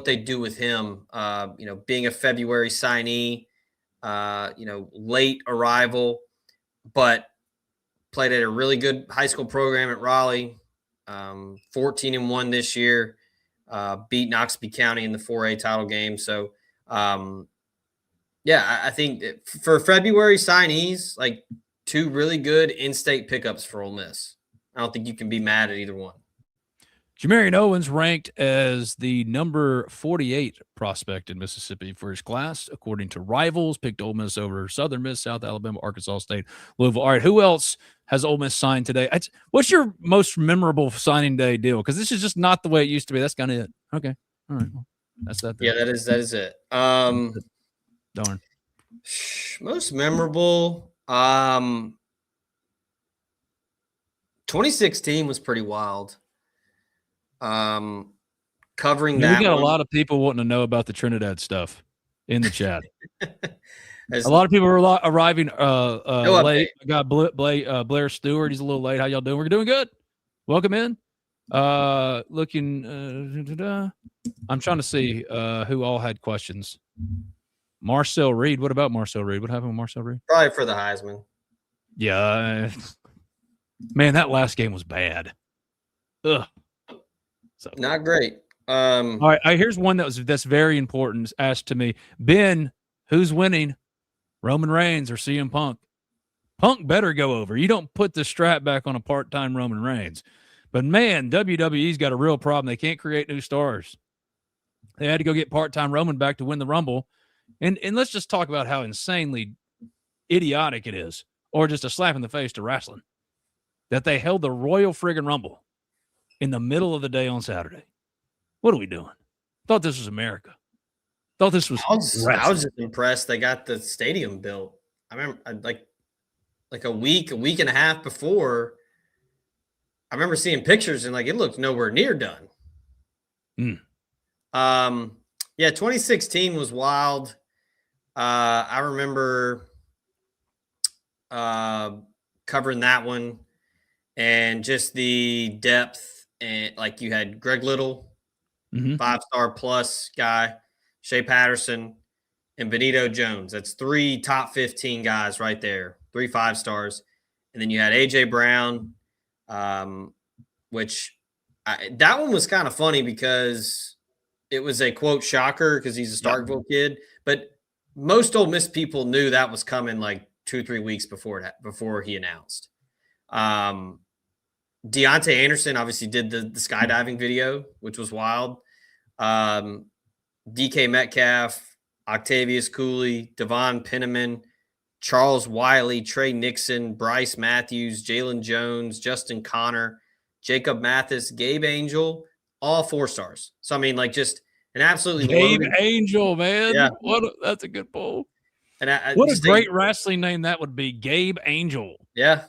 they do with him. Being a February signee, late arrival, but played at a really good high school program at Raleigh. 14-1 this year. Beat Noxubee County in the 4A title game. So, I think for February signees, like 2 really good in-state pickups for Ole Miss. I don't think you can be mad at either one. Jamarian Owens ranked as the number 48 prospect in Mississippi for his class, according to Rivals. Picked Ole Miss over Southern Miss, South Alabama, Arkansas State, Louisville. All right, who else has Ole Miss signed today? What's your most memorable signing day deal? Because this is just not the way it used to be. That's kind of it. Okay, all right, well, that's that. Yeah, that is it. Darn. Most memorable. 2016 was pretty wild. Covering that. We got a lot of people wanting to know about the Trinidad stuff in the chat. A lot of people are arriving late. I got Blair Stewart. He's a little late. How y'all doing? We're doing good. Welcome in. I'm trying to see who all had questions. Marcel Reed. What about Marcel Reed? What happened with Marcel Reed? Probably for the Heisman. Yeah. Man, that last game was bad. Ugh. So not great. All right. Here's one that's very important. Asked to me. Ben Who's winning? Roman Reigns or CM Punk? Punk better go over. You don't put the strap back on a part-time Roman Reigns. But, man, WWE's got a real problem. They can't create new stars. They had to go get part-time Roman back to win the Rumble. And let's just talk about how insanely idiotic it is, or just a slap in the face to wrestling, that they held the Royal friggin' Rumble in the middle of the day on Saturday. What are we doing? Thought this was America. Thought this was I was just impressed they got the stadium built. I remember like a week and a half before, I remember seeing pictures and it looked nowhere near done. Yeah, 2016 was wild. I remember covering that one and just the depth, and you had Greg Little, 5-star plus guy, Shea Patterson, and Benito Jones. That's 3 top 15 guys right there, 3 5-stars. And then you had AJ Brown, which that one was kind of funny because it was a quote shocker because he's a Starkville kid, but most Ole Miss people knew that was coming 2-3 weeks before he announced. Deontay Anderson obviously did the skydiving video, which was wild. DK Metcalf, Octavius Cooley, Devon Penniman, Charles Wiley, Trey Nixon, Bryce Matthews, Jalen Jones, Justin Connor, Jacob Mathis, Gabe Angel, all 4-stars. So, I mean, just an absolutely Gabe loaded. Angel, man. Yeah. That's a good poll. And what a great wrestling name that would be, Gabe Angel. Yeah.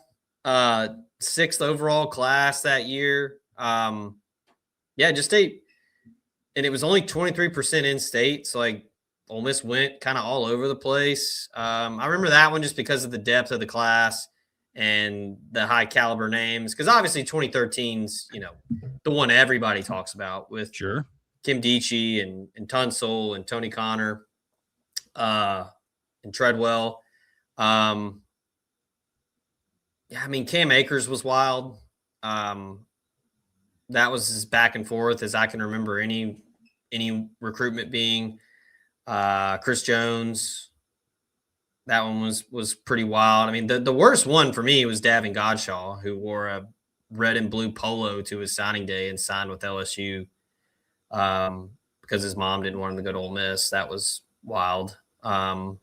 6th overall class that year. Yeah, just and it was only 23% in state. So Ole Miss went kind of all over the place. I remember that one just because of the depth of the class and the high caliber names. Because obviously 2013's, the one everybody talks about with Kim Dichie and Tunsil and Tony Connor and Treadwell. Yeah, I mean, Cam Akers was wild. That was as back and forth as I can remember any recruitment being. Chris Jones, that one was pretty wild. I mean, the worst one for me was Davin Godshaw, who wore a red and blue polo to his signing day and signed with LSU because his mom didn't want him to go to Ole Miss. That was wild. Well,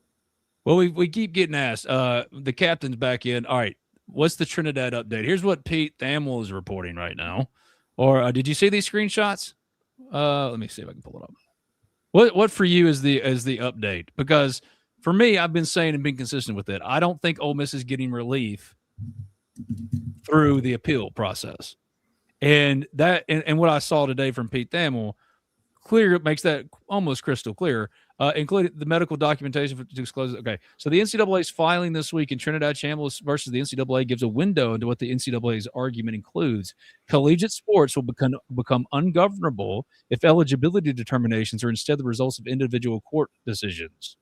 we keep getting asked. The captain's back in. All right, what's the Trinidad update? Here's what Pete Thamel is reporting right now. Or did you see these screenshots? Let me see if I can pull it up. What for you is the update? Because for me, I've been saying and being consistent with it. I don't think Ole Miss is getting relief through the appeal process, and what I saw today from Pete Thamel makes that almost crystal clear. Including the medical documentation to disclose. Okay, so the NCAA is filing this week in Trinidad Shamblas versus the NCAA gives a window into what the NCAA's argument includes. Collegiate sports will become ungovernable if eligibility determinations are instead the results of individual court decisions.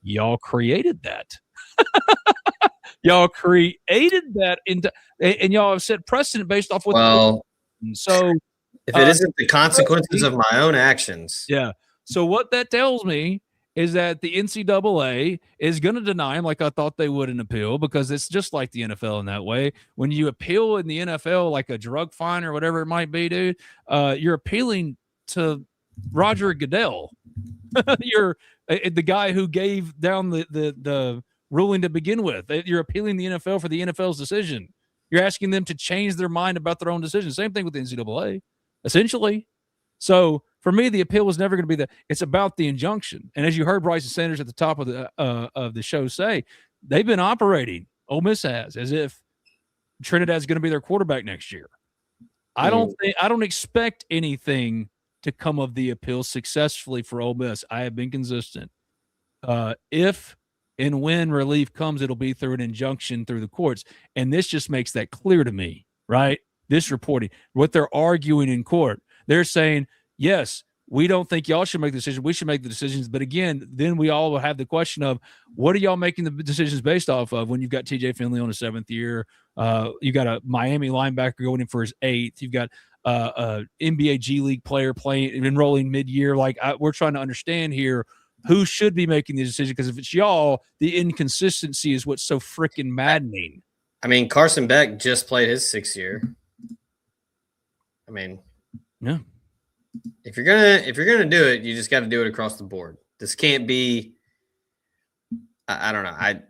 Y'all created that. Y'all created that, and y'all have set precedent based off what. Well, so if it isn't the consequences of my own actions, yeah. So what that tells me is that the NCAA is going to deny him like I thought they would in appeal, because it's just like the NFL in that way. When you appeal in the NFL, like a drug fine or whatever it might be, dude, you're appealing to Roger Goodell. You're the guy who gave down the ruling to begin with. You're appealing the NFL for the NFL's decision. You're asking them to change their mind about their own decision. Same thing with the NCAA, essentially. So for me, the appeal was never going to be it's about the injunction. And as you heard Brycen Sanders at the top of the show say, they've been operating, Ole Miss has, as if Trinidad's going to be their quarterback next year. I don't expect anything to come of the appeal successfully for Ole Miss. I have been consistent. If and when relief comes, it'll be through an injunction through the courts. And this just makes that clear to me, right? This reporting, what they're arguing in court. They're saying, yes, we don't think y'all should make the decision. We should make the decisions. But again, then we all will have the question of, what are y'all making the decisions based off of when you've got TJ Finley on his 7th year? You got a Miami linebacker going in for his 8th. You've got a NBA G League player enrolling mid-year. We're trying to understand here, who should be making the decision? Because if it's y'all, the inconsistency is what's so freaking maddening. I mean, Carson Beck just played his 6th year. I mean, yeah. If you're gonna do it, you just got to do it across the board. This can't be. I don't know.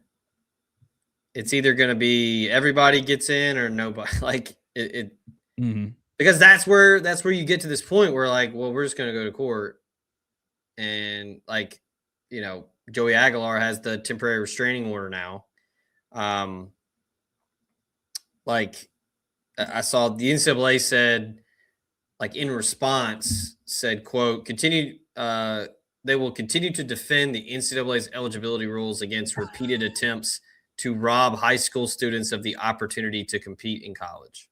It's either gonna be everybody gets in or nobody. Like it because that's where you get to this point where like, well, we're just gonna go to court, and like, you know, Joey Aguilar has the temporary restraining order now. Like I saw the NCAA said, like in response, said, quote, they will continue to defend the NCAA's eligibility rules against repeated attempts to rob high school students of the opportunity to compete in college.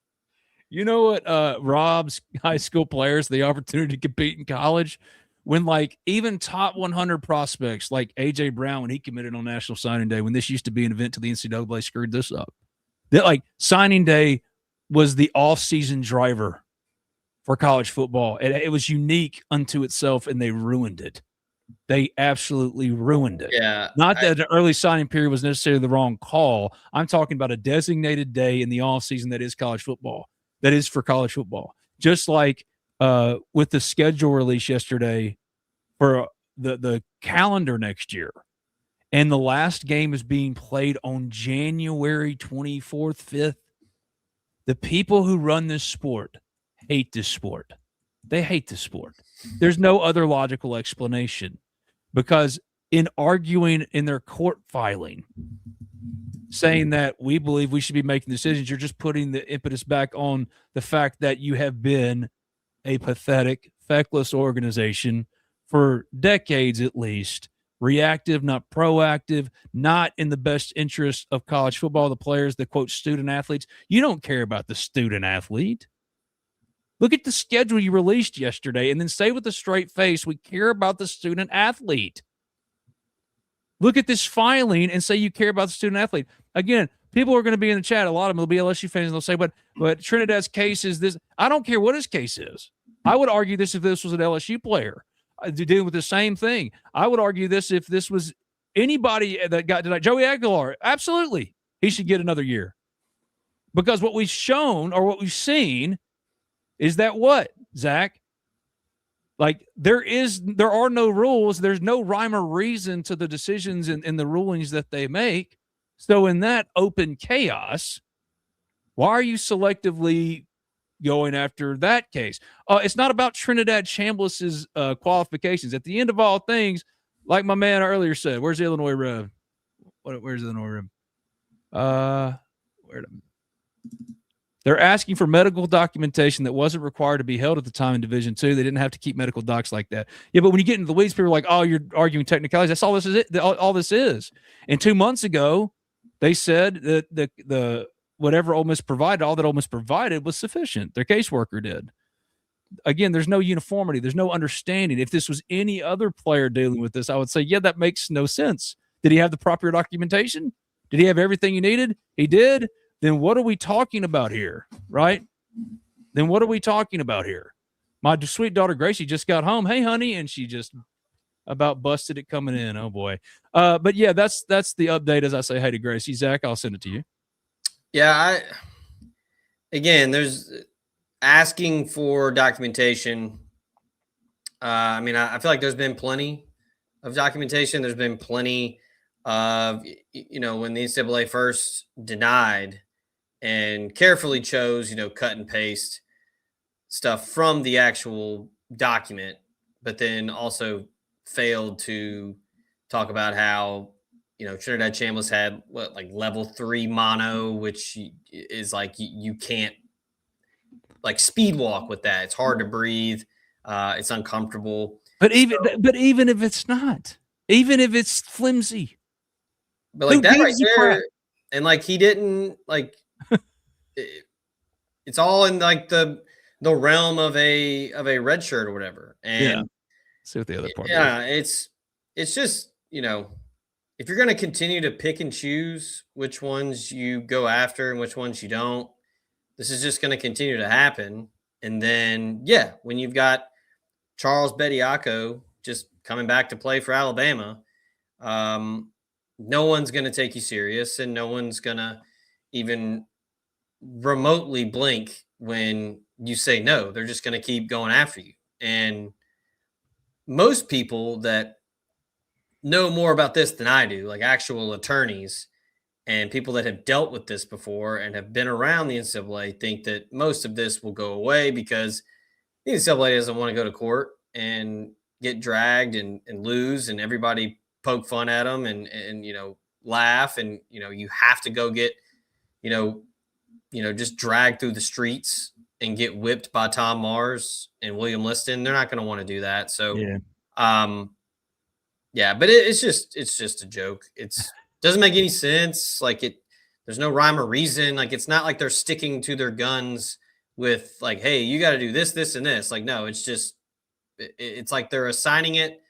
You know what robs high school players the opportunity to compete in college? When like even top 100 prospects like A.J. Brown, when he committed on National Signing Day, when this used to be an event to the NCAA, screwed this up. That like signing day was the off-season driver for college football. It was unique unto itself, and they ruined it. They absolutely ruined it. Yeah. Not that the early signing period was necessarily the wrong call. I'm talking about a designated day in the offseason that is college football, that is for college football. Just like with the schedule release yesterday for the calendar next year, and the last game is being played on January 24th, 5th. The people who run this sport hate this sport. They hate the sport. There's no other logical explanation, because in arguing in their court filing, saying that we believe we should be making decisions, you're just putting the impetus back on the fact that you have been a pathetic, feckless organization for decades at least, reactive, not proactive, not in the best interest of college football, the players, the quote student athletes. You don't care about the student athlete. Look at the schedule you released yesterday and then say with a straight face, we care about the student athlete. Look at this filing and say you care about the student athlete. Again, people are going to be in the chat. A lot of them will be LSU fans and they'll say, but Trinidad's case is this. I don't care what his case is. I would argue this if this was an LSU player dealing with the same thing. I would argue this if this was anybody that got tonight. Joey Aguilar, absolutely. He should get another year. Because what we've shown or what we've seen is that what, Zach? Like there are no rules. There's no rhyme or reason to the decisions and the rulings that they make. So in that open chaos, why are you selectively going after that case? It's not about Trinidad Shamblas' qualifications. At the end of all things, like my man earlier said, where's the Illinois Rev? Where's the Illinois Rev? They're asking for medical documentation that wasn't required to be held at the time in Division II. They didn't have to keep medical docs like that. Yeah, but when you get into the weeds, people are like, "Oh, you're arguing technicalities." That's all this is. All this is. And 2 months ago, they said that the whatever Ole Miss provided, all that Ole Miss provided was sufficient. Their caseworker did. Again, there's no uniformity. There's no understanding. If this was any other player dealing with this, I would say, yeah, that makes no sense. Did he have the proper documentation? Did he have everything he needed? He did. Then what are we talking about here, right? Then what are we talking about here? My sweet daughter Gracie just got home. Hey, honey, and she just about busted it coming in. Oh boy. But yeah, that's the update as I say hey to Gracie. Zach, I'll send it to you. Yeah, there's asking for documentation. I mean, I feel like there's been plenty of documentation. There's been plenty of, when the NCAA first denied and carefully chose, cut and paste stuff from the actual document, but then also failed to talk about how, Trinidad Shamblas had level 3 mono, which is like you can't speed walk with that. It's hard to breathe. It's uncomfortable. But even if it's not, even if it's flimsy, but that right there, and he didn't it's all in the realm of a red shirt or whatever. And yeah. See what the other part. Yeah, is. It's just if you're going to continue to pick and choose which ones you go after and which ones you don't, this is just going to continue to happen. And then, when you've got Charles Bediako just coming back to play for Alabama, no one's going to take you serious, and no one's going to even remotely blink when you say no. They're just going to keep going after you. And most people that know more about this than I do, like actual attorneys and people that have dealt with this before and have been around the NCAA, think that most of this will go away because the NCAA doesn't want to go to court and get dragged and lose, and everybody poke fun at them and laugh, and you have to go get just dragged through the streets and get whipped by Tom Mars and William Liston. They're not going to want to do that. So but it's just a joke. It's doesn't make any sense. Like there's no rhyme or reason. Like it's not like they're sticking to their guns with like, hey, you got to do this, this, and this. Like, no, it's like they're assigning it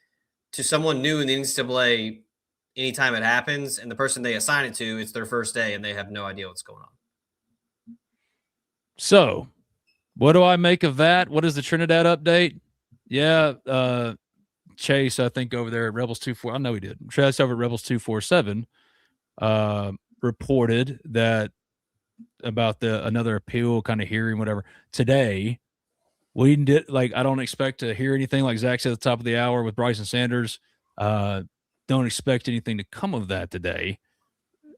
to someone new in the NCAA anytime it happens, and the person they assign it to, it's their first day, and they have no idea what's going on. So, what do I make of that? What is the Trinidad update? Yeah, Chase, I think over there at Rebels 24, I know he did. Chase over at Rebels 247 reported that about another appeal kind of hearing, whatever. Today, we did I don't expect to hear anything, like Zach said at the top of the hour with Brycen Sanders. Don't expect anything to come of that today.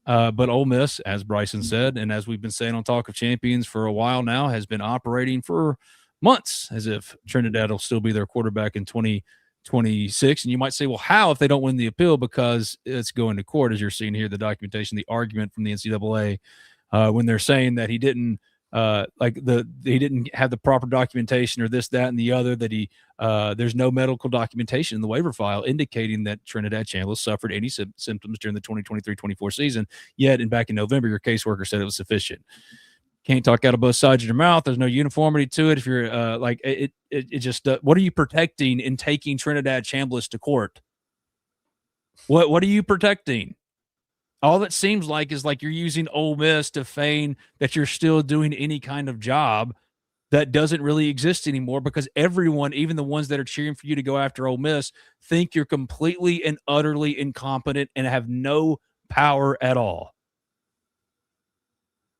But Ole Miss, as Bryson said, and as we've been saying on Talk of Champions for a while now, has been operating for months as if Trinidad will still be their quarterback in 2026. And you might say, well, how if they don't win the appeal? Because it's going to court, as you're seeing here, the documentation, the argument from the NCAA, when they're saying that he didn't he didn't have the proper documentation or this, that, and the other, that there's no medical documentation in the waiver file indicating that Trinidad Shamblas suffered any symptoms during the 2023-24 season. Yet, back in November, your caseworker said it was sufficient. Can't talk out of both sides of your mouth. There's no uniformity to it. If you're it just what are you protecting in taking Trinidad Shamblas to court? What are you protecting? All that seems like is like you're using Ole Miss to feign that you're still doing any kind of job that doesn't really exist anymore, because everyone, even the ones that are cheering for you to go after Ole Miss, think you're completely and utterly incompetent and have no power at all.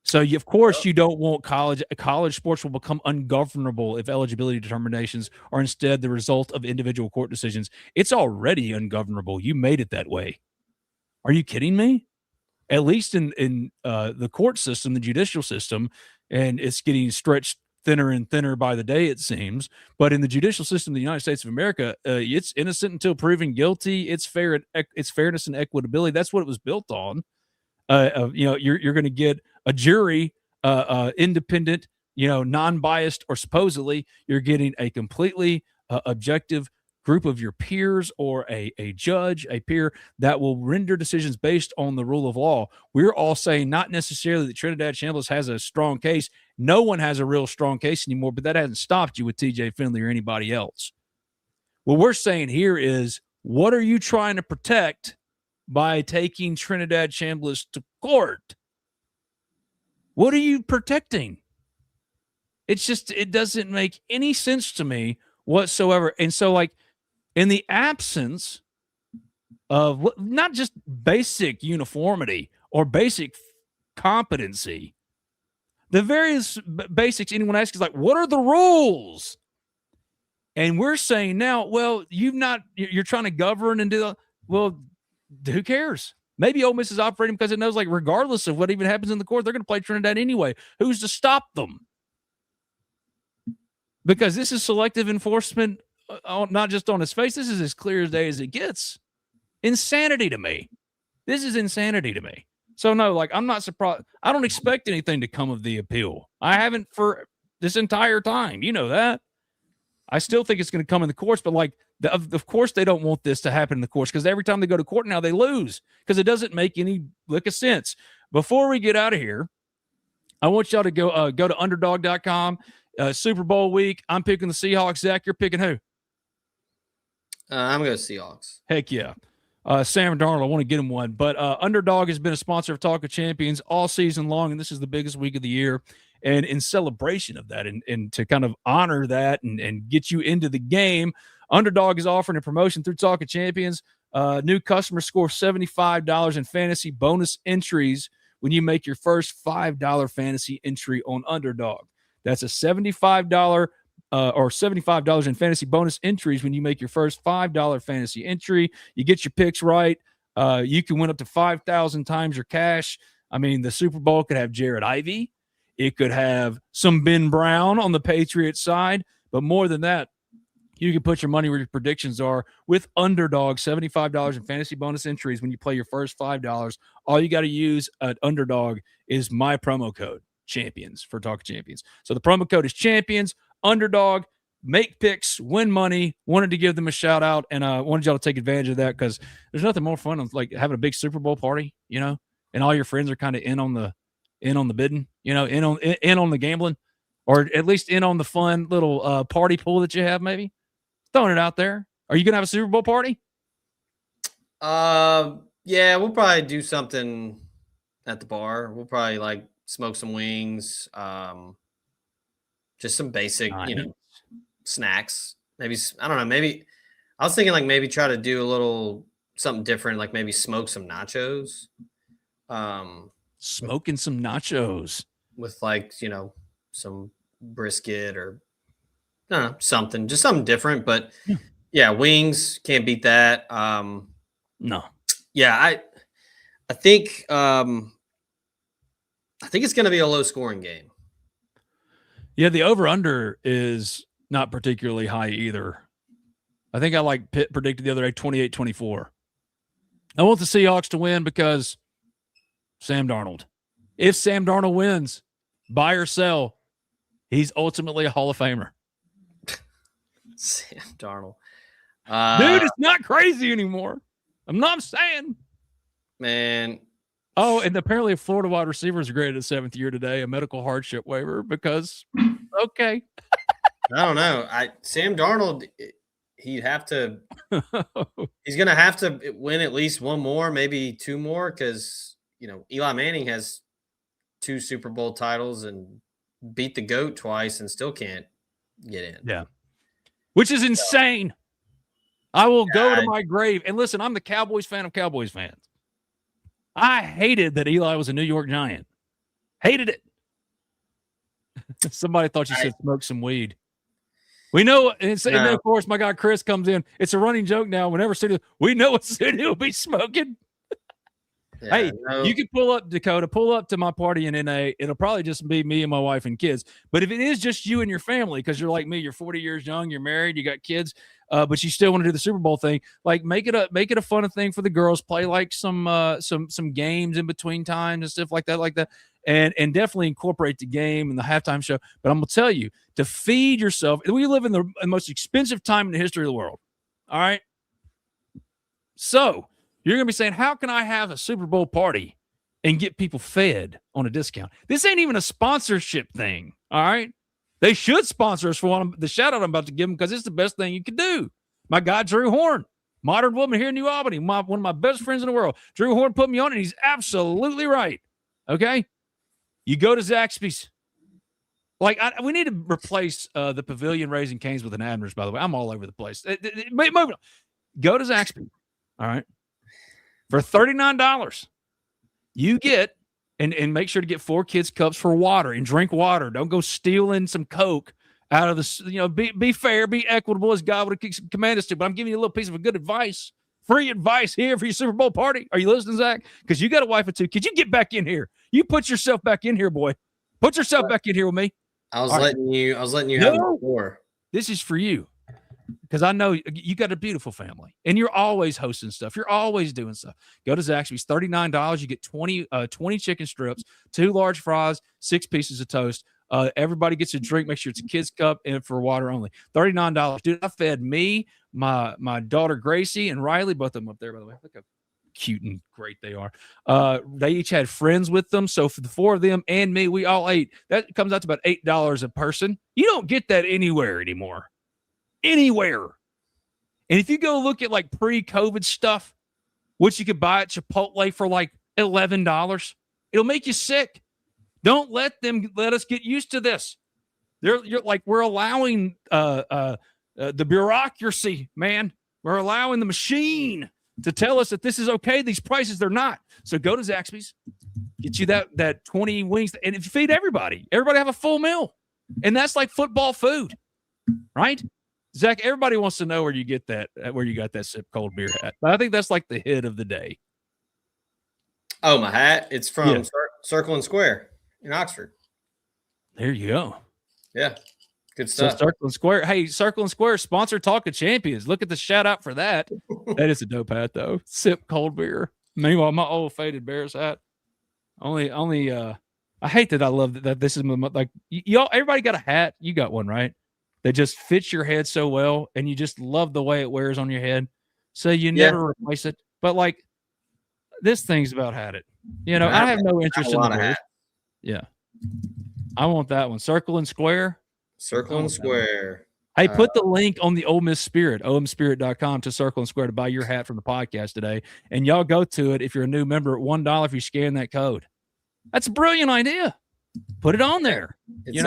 So, of course, you don't want college sports will become ungovernable if eligibility determinations are instead the result of individual court decisions. It's already ungovernable. You made it that way. Are you kidding me? At least in the court system, the judicial system, and it's getting stretched thinner and thinner by the day, it seems. But in the judicial system of the United States of America, it's innocent until proven guilty. It's fair. It's fairness and equitability. That's what it was built on. You're going to get a jury, independent, non-biased, or supposedly you're getting a completely objective group of your peers or a judge, a peer that will render decisions based on the rule of law. We're all saying not necessarily that Trinidad Shamblas has a strong case. No one has a real strong case anymore, but that hasn't stopped you with TJ Finley or anybody else. What we're saying here is, what are you trying to protect by taking Trinidad Shamblas to court? What are you protecting? It doesn't make any sense to me whatsoever. And so, in the absence of not just basic uniformity or basic competency, the various basics anyone asks is what are the rules? And we're saying now, well, you're trying to govern and who cares? Maybe Ole Miss is operating because it knows, regardless of what even happens in the court, they're going to play Trinidad anyway. Who's to stop them? Because this is selective enforcement. Not just on his face. This is as clear as day as it gets. Insanity to me. This is insanity to me. So no, I'm not surprised. I don't expect anything to come of the appeal. I haven't for this entire time. You know that. I still think it's going to come in the courts, but of course they don't want this to happen in the courts, because every time they go to court now they lose, because it doesn't make any lick of sense. Before we get out of here, I want y'all to go to underdog.com. Super Bowl week. I'm picking the Seahawks. Zach, you're picking who? I'm going to Seahawks. Heck yeah. Sam Darnold, I want to get him one. But Underdog has been a sponsor of Talk of Champions all season long, and this is the biggest week of the year. And in celebration of that, and to kind of honor that and get you into the game, Underdog is offering a promotion through Talk of Champions. New customers score $75 in fantasy bonus entries when you make your first $5 fantasy entry on Underdog. That's a $75 or $75 in fantasy bonus entries when you make your first $5 fantasy entry. You get your picks right. You can win up to 5,000 times your cash. I mean, the Super Bowl could have Jared Ivey. It could have some Ben Brown on the Patriots side. But more than that, you can put your money where your predictions are with Underdog. $75 in fantasy bonus entries when you play your first $5. All you got to use at Underdog is my promo code, Champions, for Talk of Champions. So the promo code is Champions. Underdog, make picks, win money. Wanted to give them a shout out, and wanted y'all to take advantage of that because there's nothing more fun than like having a big Super Bowl party, and all your friends are kind of in on the bidding, in on the gambling, or at least in on the fun little party pool that you have. Maybe throwing it out there. Are you gonna have a Super Bowl party? Yeah, we'll probably do something at the bar. We'll probably like smoke some wings. Just some basic, snacks. Maybe, I don't know. Maybe I was thinking like maybe try to do a little something different, like maybe smoke some nachos. Smoking some nachos with like, some brisket or I don't know, something, just something different. But yeah, wings, can't beat that. No. Yeah, I think it's going to be a low scoring game. Yeah, the over-under is not particularly high either. I think I predicted the other day 28-24. I want the Seahawks to win because Sam Darnold. If Sam Darnold wins, buy or sell, he's ultimately a Hall of Famer. Sam Darnold. Dude, it's not crazy anymore. I'm not saying. Man. Oh, and apparently Florida wide receivers are graded a 7th year today, a medical hardship waiver because, okay. I don't know. Sam Darnold, he's going to have to win at least one more, maybe two more, because, Eli Manning has 2 Super Bowl titles and beat the GOAT twice and still can't get in. Yeah. Which is insane. I will go to my grave. And listen, I'm the Cowboys fan of Cowboys fans. I hated that Eli was a New York Giant. Hated it. Somebody thought you said smoke some weed. We know, and then of course my guy Chris comes in. It's a running joke now. Whenever we know what city will be smoking. Yeah, hey, you can pull up, Dakota, pull up to my party in NA. It'll probably just be me and my wife and kids. But if it is just you and your family, because you're like me, you're 40 years young, you're married, you got kids, but you still want to do the Super Bowl thing, like make it a fun thing for the girls. Play like some games in between times and stuff like that. And definitely incorporate the game and the halftime show. But I'm gonna tell you, to feed yourself, we live in the most expensive time in the history of the world. All right. So you're going to be saying, how can I have a Super Bowl party and get people fed on a discount? This ain't even a sponsorship thing, all right? They should sponsor us for the shout-out I'm about to give them because it's the best thing you can do. My guy, Drew Horn, Modern Woman here in New Albany, one of my best friends in the world. Drew Horn put me on, and he's absolutely right, okay? You go to Zaxby's. We need to replace the Pavilion Raising Cane's with an Admiral's, by the way. I'm all over the place. Moving on. Go to Zaxby's, all right? For $39, you get, and make sure to get 4 kids cups for water and drink water. Don't go stealing some Coke out of the, be fair, be equitable as God would command us to. But I'm giving you a little piece of good advice, free advice here for your Super Bowl party. Are you listening, Zach? Because you got a wife of 2 kids. You get back in here. You put yourself back in here, boy. Put yourself back in here with me. I was letting you have it before. This is for you. Because I know you got a beautiful family and you're always hosting stuff. You're always doing stuff. Go to Zaxby's, $39. You get 20 chicken strips, 2 large fries, 6 pieces of toast. Everybody gets a drink. Make sure it's a kid's cup and for water only. $39. Dude, I fed me, my daughter Gracie, and Riley, both of them up there, by the way. Look how cute and great they are. They each had friends with them. So for the 4 of them and me, we all ate. That comes out to about $8 a person. You don't get that anywhere anymore. Anywhere. And if you go look at like pre-COVID stuff, which you could buy at Chipotle for like $11, it'll make you sick. Don't let us get used to this. You're like, we're allowing The bureaucracy, man. We're allowing the machine to tell us that this is okay. These prices, they're not. So go to Zaxby's, get you that 20 wings, and if you feed everybody have a full meal. And that's like football food, right? Zach, everybody wants to know where you got that Sip Cold Beer hat. But I think that's like the hit of the day. Oh, my hat? It's from Circle and Square in Oxford. There you go. Yeah. Good stuff. So Circle and Square. Hey, Circle and Square sponsor Talk of Champions. Look at the shout out for that. That is a dope hat though. Sip Cold Beer. Meanwhile, my old faded Bears hat. I hate that I love that this is like y'all. Everybody got a hat. You got one, right? That just fits your head so well, and you just love the way it wears on your head. So you never replace it. But like this thing's about had it. You know, I have no interest in the Bears. Yeah, I want that one. Circle and Square. Circle and Square. Hey, put the link on the Ole Miss Spirit, omspirit.com to Circle and Square to buy your hat from the podcast today. And y'all go to it if you're a new member at $1 if you scan that code. That's a brilliant idea. Put it on there. It's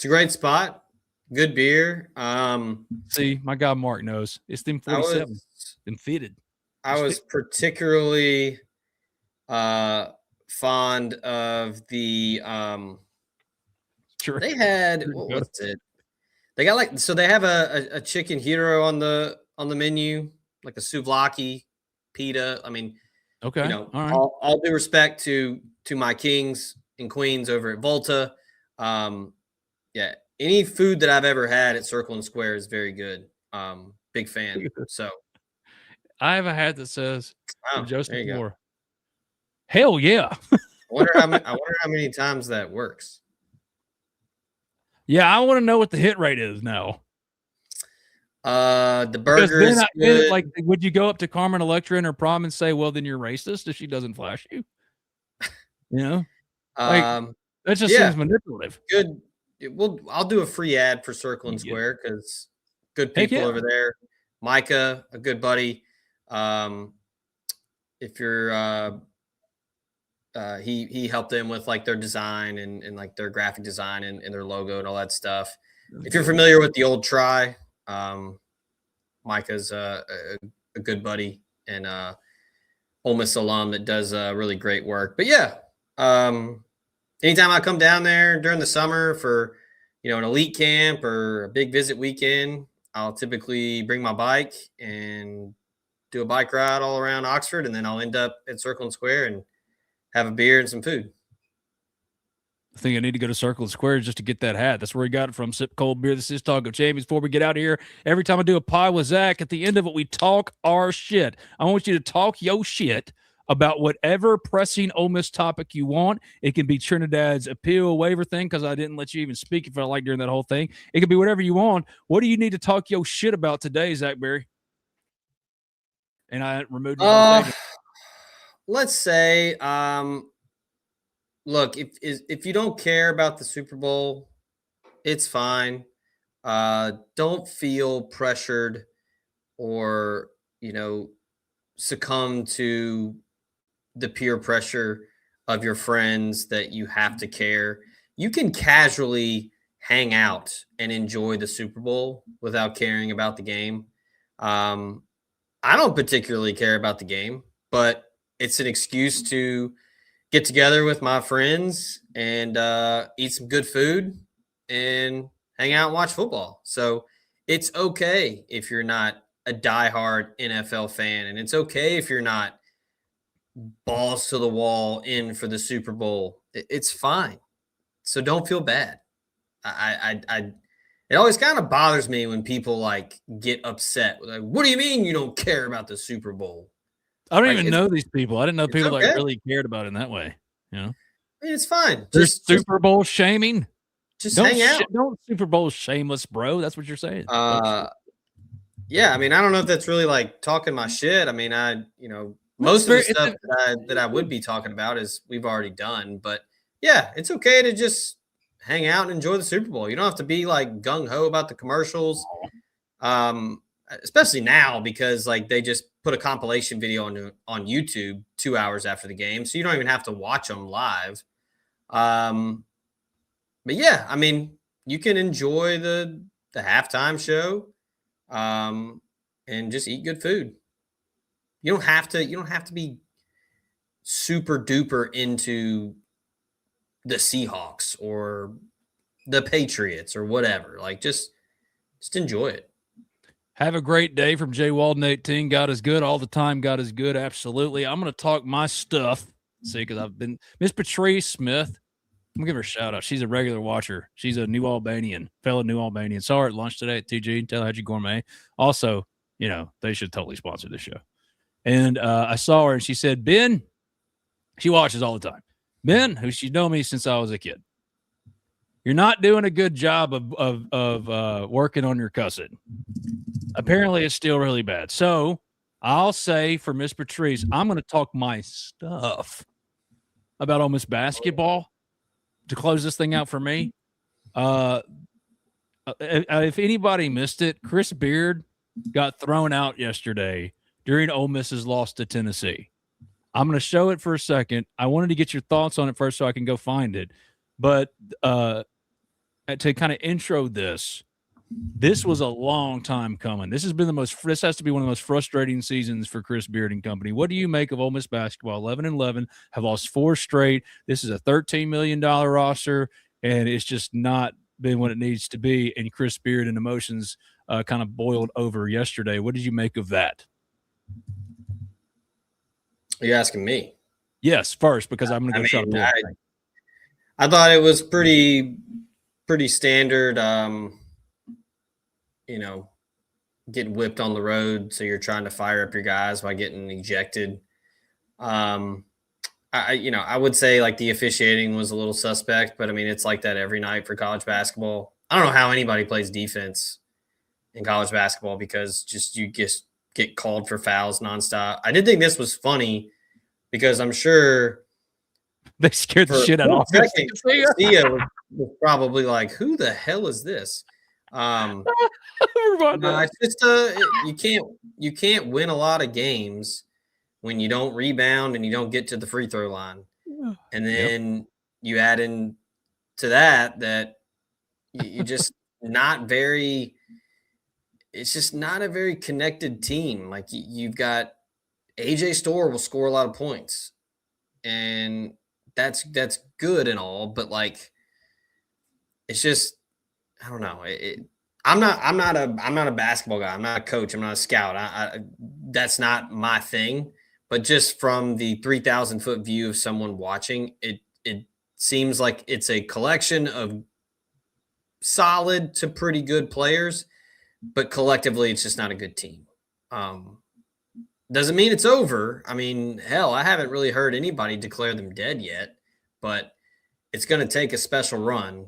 a great spot. Good beer. See, my guy Mark knows. It's them 47. Them fitted. I was particularly fond of the sure. They had what's it? They got they have a chicken hero on the menu, like a souvlaki, pita. I mean, okay. All right. All due respect to my kings and queens over at Volta. Any food that I've ever had at Circle and Square is very good. Big fan. So I have a hat that says Joseph Moore. Hell yeah. I wonder how many times that works. Yeah, I want to know what the hit rate is now. The burger is good. Like, would you go up to Carmen Electra in her prom and say, "Well, then you're racist" if she doesn't flash you? You know, that just seems manipulative. Good. I'll do a free ad for Circle and Square because good people over there. Micah, a good buddy. If you're he helped them with like their design and like their graphic design and their logo and all that stuff. If you're familiar with the old Try, Micah's a good buddy and Ole Miss alum that does really great work. But anytime I come down there during the summer for an elite camp or a big visit weekend, I'll typically bring my bike and do a bike ride all around Oxford, and then I'll end up at Circle and Square and have a beer and some food. I think I need to go to Circle and Square just to get that hat. That's where we got it from. Sip Cold Beer. This is Talk of Champions. Before we get out of here, every time I do a pod with Zach, at the end of it, we talk our shit. I want you to talk your shit about whatever pressing Ole Miss topic you want. It can be Trinidad's appeal waiver thing, because I didn't let you even speak if I like during that whole thing. It could be whatever you want. What do you need to talk your shit about today, Zach Berry? And I removed let's say, look, if you don't care about the Super Bowl, it's fine. Don't feel pressured or, succumb to the peer pressure of your friends that you have to care. You can casually hang out and enjoy the Super Bowl without caring about the game. I don't particularly care about the game, but it's an excuse to get together with my friends and eat some good food and hang out and watch football. So it's okay if you're not a diehard NFL fan, and it's okay if you're not balls to the wall in for the Super Bowl. It's fine. So don't feel bad. It always kind of bothers me when people like get upset. Like, what do you mean you don't care about the Super Bowl? I don't even know these people. I didn't know people that really cared about it in that way. I mean, it's fine. Just Super Bowl shaming. Just hang out. Don't Super Bowl shameless, bro. That's what you're saying. Yeah. I mean, I don't know if that's really like talking my shit. I mean, most of the stuff that I would be talking about is we've already done. But yeah, it's okay to just hang out and enjoy the Super Bowl. You don't have to be like gung ho about the commercials, especially now because like they just put a compilation video on YouTube 2 hours after the game, so you don't even have to watch them live. But yeah, I mean, you can enjoy the the halftime show, and just eat good food. You don't have to be super duper into the Seahawks or the Patriots or whatever. Like just enjoy it. Have a great day from Jay Walden 18. God is good all the time. God is good. Absolutely. I'm going to talk my stuff. See, because I've been Miss Patrice Smith. I'm going to give her a shout out. She's a regular watcher. She's a New Albanian, fellow New Albanian. Saw her at lunch today at TG. Tell her how'd you gourmet. Also, they should totally sponsor this show. And I saw her and she said, Ben, she watches all the time. Ben, who she's known me since I was a kid. You're not doing a good job of working on your cussing. Apparently, it's still really bad. So I'll say for Miss Patrice, I'm going to talk my stuff about Ole Miss basketball to close this thing out for me. If anybody missed it, Chris Beard got thrown out yesterday during Ole Miss's loss to Tennessee. I'm going to show it for a second. I wanted to get your thoughts on it first so I can go find it. But to kind of intro this was a long time coming. This has to be one of the most frustrating seasons for Chris Beard and company. What do you make of Ole Miss basketball? 11-11, have lost 4 straight. This is a $13 million roster, and it's just not been what it needs to be. And Chris Beard and emotions kind of boiled over yesterday. What did you make of that? Are you asking me? Yes, first, because I'm going to go shut up. I thought it was pretty standard. Getting whipped on the road, so you're trying to fire up your guys by getting ejected. I would say like the officiating was a little suspect, but I mean it's like that every night for college basketball. I don't know how anybody plays defense in college basketball because you just get called for fouls nonstop. I did think this was funny because I'm sure they scared the shit out of me. Was probably like, who the hell is this? It's just you can't win a lot of games when you don't rebound and you don't get to the free throw line, and then you add in to that you just not very. It's just not a very connected team. Like you've got AJ Storr will score a lot of points, and that's good and all, but like it's just I don't know. I'm not a basketball guy. I'm not a coach. I'm not a scout. That's not my thing. But just from the 3,000-foot view of someone watching, it seems like it's a collection of solid to pretty good players, but collectively, it's just not a good team. Doesn't mean it's over. I mean, hell, I haven't really heard anybody declare them dead yet, but it's going to take a special run.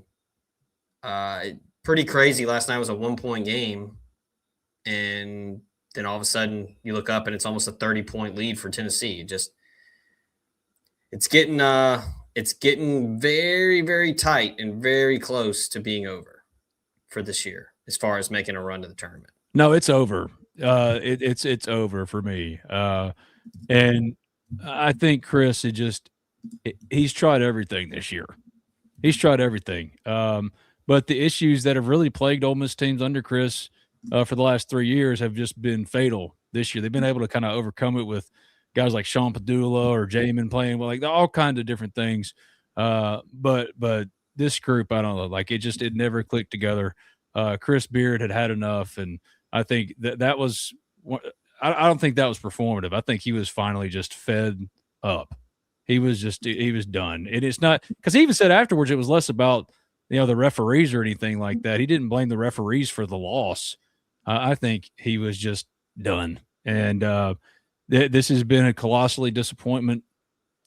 Pretty crazy. Last night was a 1-point game, and then all of a sudden you look up and it's almost a 30-point lead for Tennessee. It's getting very, very tight and very close to being over for this year as far as making a run to the tournament. No, it's over. It's over for me. And I think Chris he's tried everything this year. He's tried everything. But the issues that have really plagued Ole Miss teams under Chris for the last 3 years have just been fatal this year. They've been able to kind of overcome it with guys like Sean Padula or Jamin playing well, like all kinds of different things. But this group, I don't know, like it never clicked together. Chris Beard had enough, and I think that was – I don't think that was performative. I think he was finally just fed up. He was done. And it's not – because he even said afterwards it was less about – the referees or anything like that. He didn't blame the referees for the loss. I think he was just done. And this has been a colossal disappointment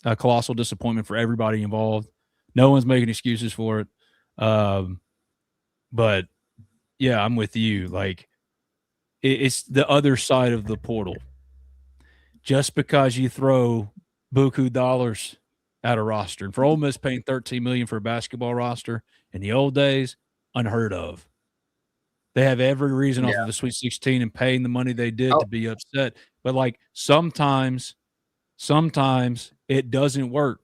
for everybody involved. No one's making excuses for it. But yeah, I'm with you. Like it's the other side of the portal. Just because you throw buku dollars at a roster, and for Ole Miss paying $13 million for a basketball roster in the old days, unheard of. They have every reason off of the Sweet 16 and paying the money they did to be upset. But like sometimes it doesn't work.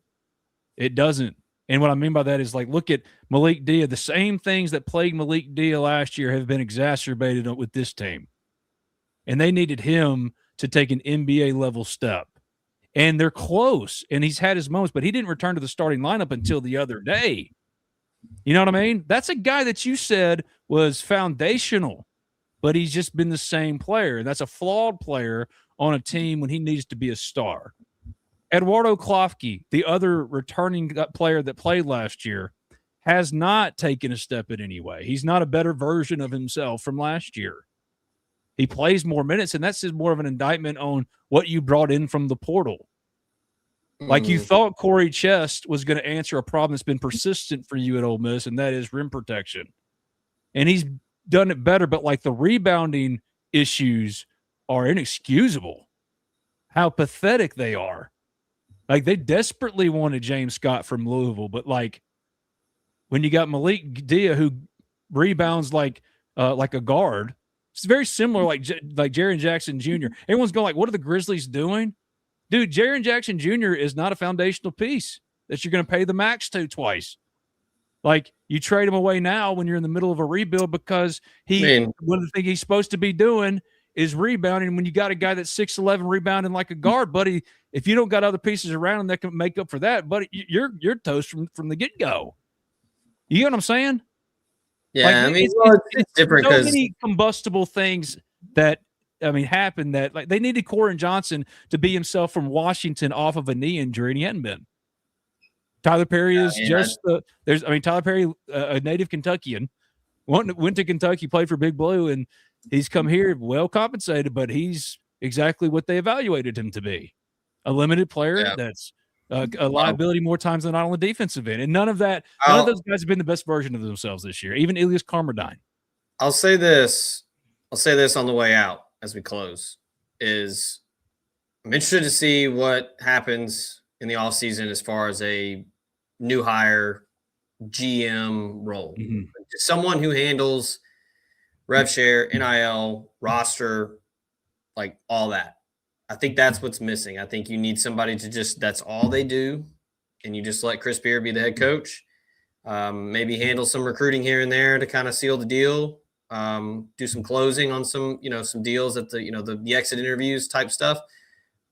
It doesn't. And what I mean by that is, like, look at Malik Dia. The same things that plagued Malik Dia last year have been exacerbated with this team. And they needed him to take an NBA level step. And they're close. And he's had his moments, but he didn't return to the starting lineup until the other day. You know what I mean? That's a guy that you said was foundational, but he's just been the same player. That's a flawed player on a team when he needs to be a star. Eduardo Klofke, the other returning player that played last year, has not taken a step in any way. He's not a better version of himself from last year. He plays more minutes, and that's just more of an indictment on what you brought in from the portal. Like, you thought Corey Chest was going to answer a problem that's been persistent for you at Ole Miss, and that is rim protection. And he's done it better, but, like, the rebounding issues are inexcusable. How pathetic they are. Like, they desperately wanted James Scott from Louisville, but, like, when you got Malik Dia, who rebounds like a guard, it's very similar, like Jaren Jackson Jr. Everyone's going like, what are the Grizzlies doing? Dude, Jaren Jackson Jr. is not a foundational piece that you're going to pay the max to twice. Like, you trade him away now when you're in the middle of a rebuild because one of the things he's supposed to be doing is rebounding. When you got a guy that's 6'11", rebounding like a guard, buddy, if you don't got other pieces around him that can make up for that, buddy, you're toast from the get-go. You know what I'm saying? Yeah, like, I mean, it's different because so many combustible things that happen that, like, they needed Corin Johnson to be himself from Washington off of a knee injury, and he hadn't been. Tyler Perry is Tyler Perry, a native Kentuckian, went to Kentucky, played for Big Blue, and he's come here well compensated, but he's exactly what they evaluated him to be. A limited player that's a liability more times than not on the defensive end. And none of those guys have been the best version of themselves this year, even Elias Carmerdine. I'll say this on the way out as we close, is I'm interested to see what happens in the offseason as far as a new hire GM role. Mm-hmm. Someone who handles rev share, NIL, roster, like all that. I think that's what's missing. I think you need somebody to that's all they do, and you just let Chris Beard be the head coach. Maybe handle some recruiting here and there to kind of seal the deal. Do some closing on some deals at the exit interviews type stuff.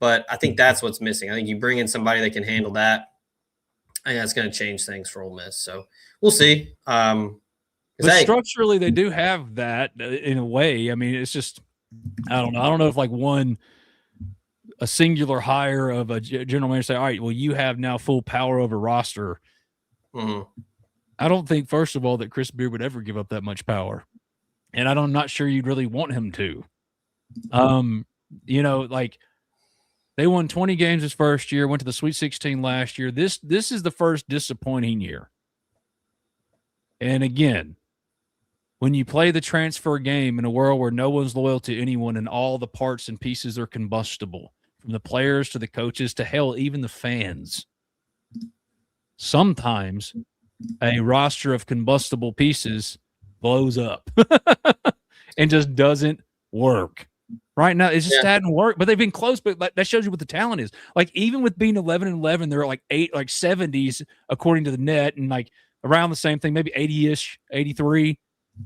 But I think that's what's missing. I think you bring in somebody that can handle that, and that's going to change things for Ole Miss. So we'll see. But structurally, they do have that in a way. I mean, it's just, I don't know. I don't know if like a singular hire of a general manager say, all right, well, you have now full power over roster. Mm-hmm. I don't think, first of all, that Chris Beard would ever give up that much power. And I'm not sure you'd really want him to. Like, they won 20 games his first year, went to the Sweet 16 last year. This is the first disappointing year. And again, when you play the transfer game in a world where no one's loyal to anyone and all the parts and pieces are combustible, from the players to the coaches to hell, even the fans, sometimes a roster of combustible pieces blows up and just doesn't work. Right now, it just hadn't worked, but they've been close. But that shows you what the talent is. Like, even with being 11-11, they're like 70s according to the net, and like around the same thing, maybe 80-ish, 83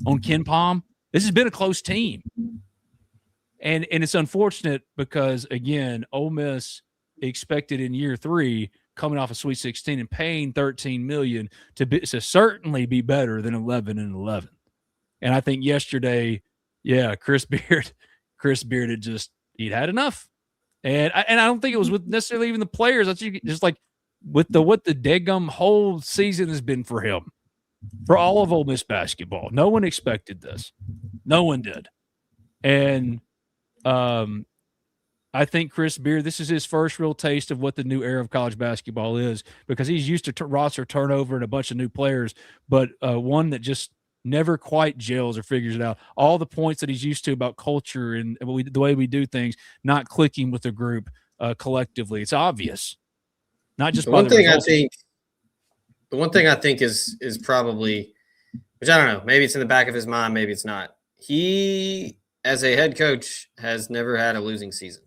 on Ken Palm. This has been a close team, and it's unfortunate because, again, Ole Miss expected in year 3, coming off a Sweet 16 and paying $13 million to certainly be better than 11-11. And I think yesterday, Chris Beard he'd had enough. And I don't think it was with necessarily even the players. I think just like with what the deadgum whole season has been for him, for all of Ole Miss basketball. No one expected this. No one did. And I think Chris Beard, this is his first real taste of what the new era of college basketball is, because he's used to roster turnover and a bunch of new players, but one that just never quite gels or figures it out. All the points that he's used to about culture and the way we do things not clicking with the group collectively. It's obvious. Not just the one thing I think is probably, which I don't know, maybe it's in the back of his mind, maybe it's not. He, as a head coach, has never had a losing season.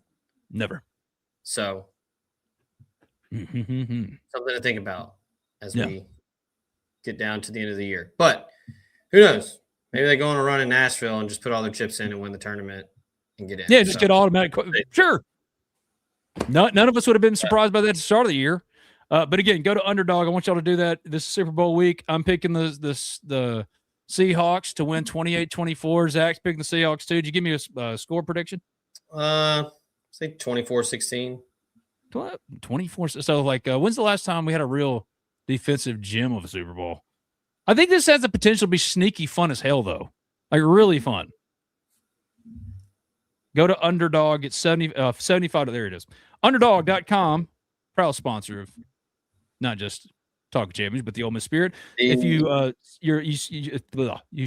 Never. So something to think about. as we get down to the end of the year. But who knows? Maybe they go on a run in Nashville and just put all their chips in and win the tournament and get in. Yeah, just get automatic. Sure. None of us would have been surprised by that at the start of the year. But again, go to Underdog. I want y'all to do that this Super Bowl week. I'm picking the Seahawks to win 28-24. Zach's picking the Seahawks too. Did you give me a score prediction? Say 24-16. 24. So, when's the last time we had a real defensive gem of a Super Bowl? I think this has the potential to be sneaky fun as hell, though. Like, really fun. Go to Underdog. It's 75. There it is. Underdog.com. Proud sponsor of not just Talk Champions, but the Ole Miss Spirit. If you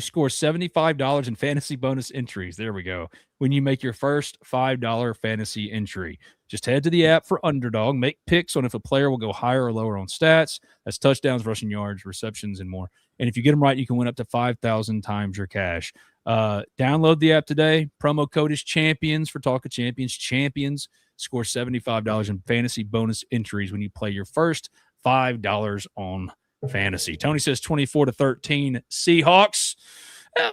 score $75 in fantasy bonus entries, there we go. When you make your first $5 fantasy entry, just head to the app for Underdog, make picks on if a player will go higher or lower on stats. That's touchdowns, rushing yards, receptions, and more. And if you get them right, you can win up to 5,000 times your cash. Download the app today. Promo code is champions for Talk of Champions. Champions score $75 in fantasy bonus entries when you play your first $5 on fantasy. Tony says 24-13 Seahawks.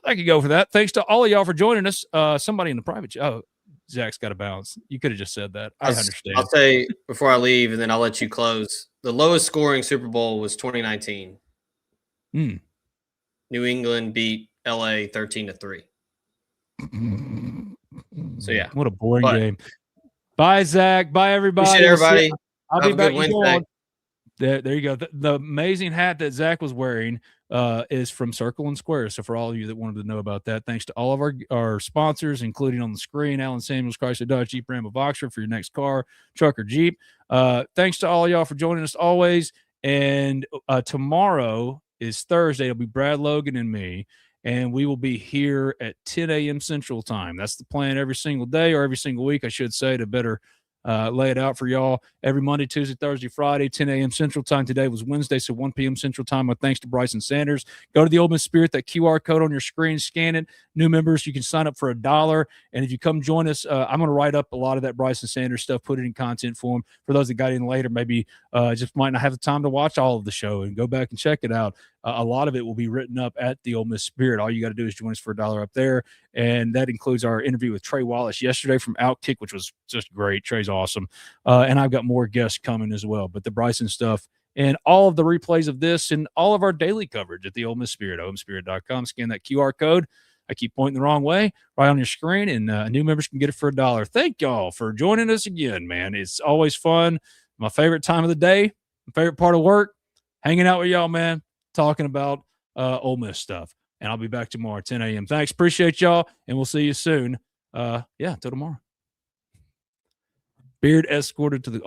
I could go for that. Thanks to all of y'all for joining us. Somebody in the private chat. Oh, Zach's got a bounce. You could have just said that. I understand. I'll say before I leave, and then I'll let you close. The lowest scoring Super Bowl was 2019. New England beat LA 13-3. So yeah, what a boring game. Bye, Zach. Bye, everybody. Appreciate everybody. I'll be back Wednesday. There you go. The amazing hat that Zach was wearing is from Circle and Square. So for all of you that wanted to know about that, thanks to all of our sponsors, including on the screen, Alan Samuels, Chrysler Dodge Jeep Ram of Oxford for your next car, truck, or Jeep. Thanks to all of y'all for joining us always. And tomorrow is Thursday. It'll be Brad Logan and me. And we will be here at 10 a.m. Central Time. That's the plan every single day, or every single week, I should say, to better lay it out for y'all. Every Monday, Tuesday, Thursday, Friday, 10 a.m. Central Time. Today was Wednesday, so 1 p.m. Central Time. My thanks to Brycen Sanders. Go to the Ole Miss Spirit, that QR code on your screen, scan it. New members, you can sign up for $1. And if you come join us, I'm going to write up a lot of that Brycen Sanders stuff, put it in content form. For those that got in later, maybe just might not have the time to watch all of the show and go back and check it out. A lot of it will be written up at the Ole Miss Spirit. All you got to do is join us for $1 up there. And that includes our interview with Trey Wallace yesterday from Outkick, which was just great. Trey's awesome. And I've got more guests coming as well. But the Bryson stuff and all of the replays of this and all of our daily coverage at the Ole Miss Spirit, omspirit.com. Scan that QR code. I keep pointing the wrong way, right on your screen, and new members can get it for $1. Thank y'all for joining us again, man. It's always fun. My favorite time of the day, my favorite part of work, hanging out with y'all, man, talking about Ole Miss stuff. And I'll be back tomorrow, 10 a.m. Thanks. Appreciate y'all, and we'll see you soon. Till tomorrow. Beard escorted to the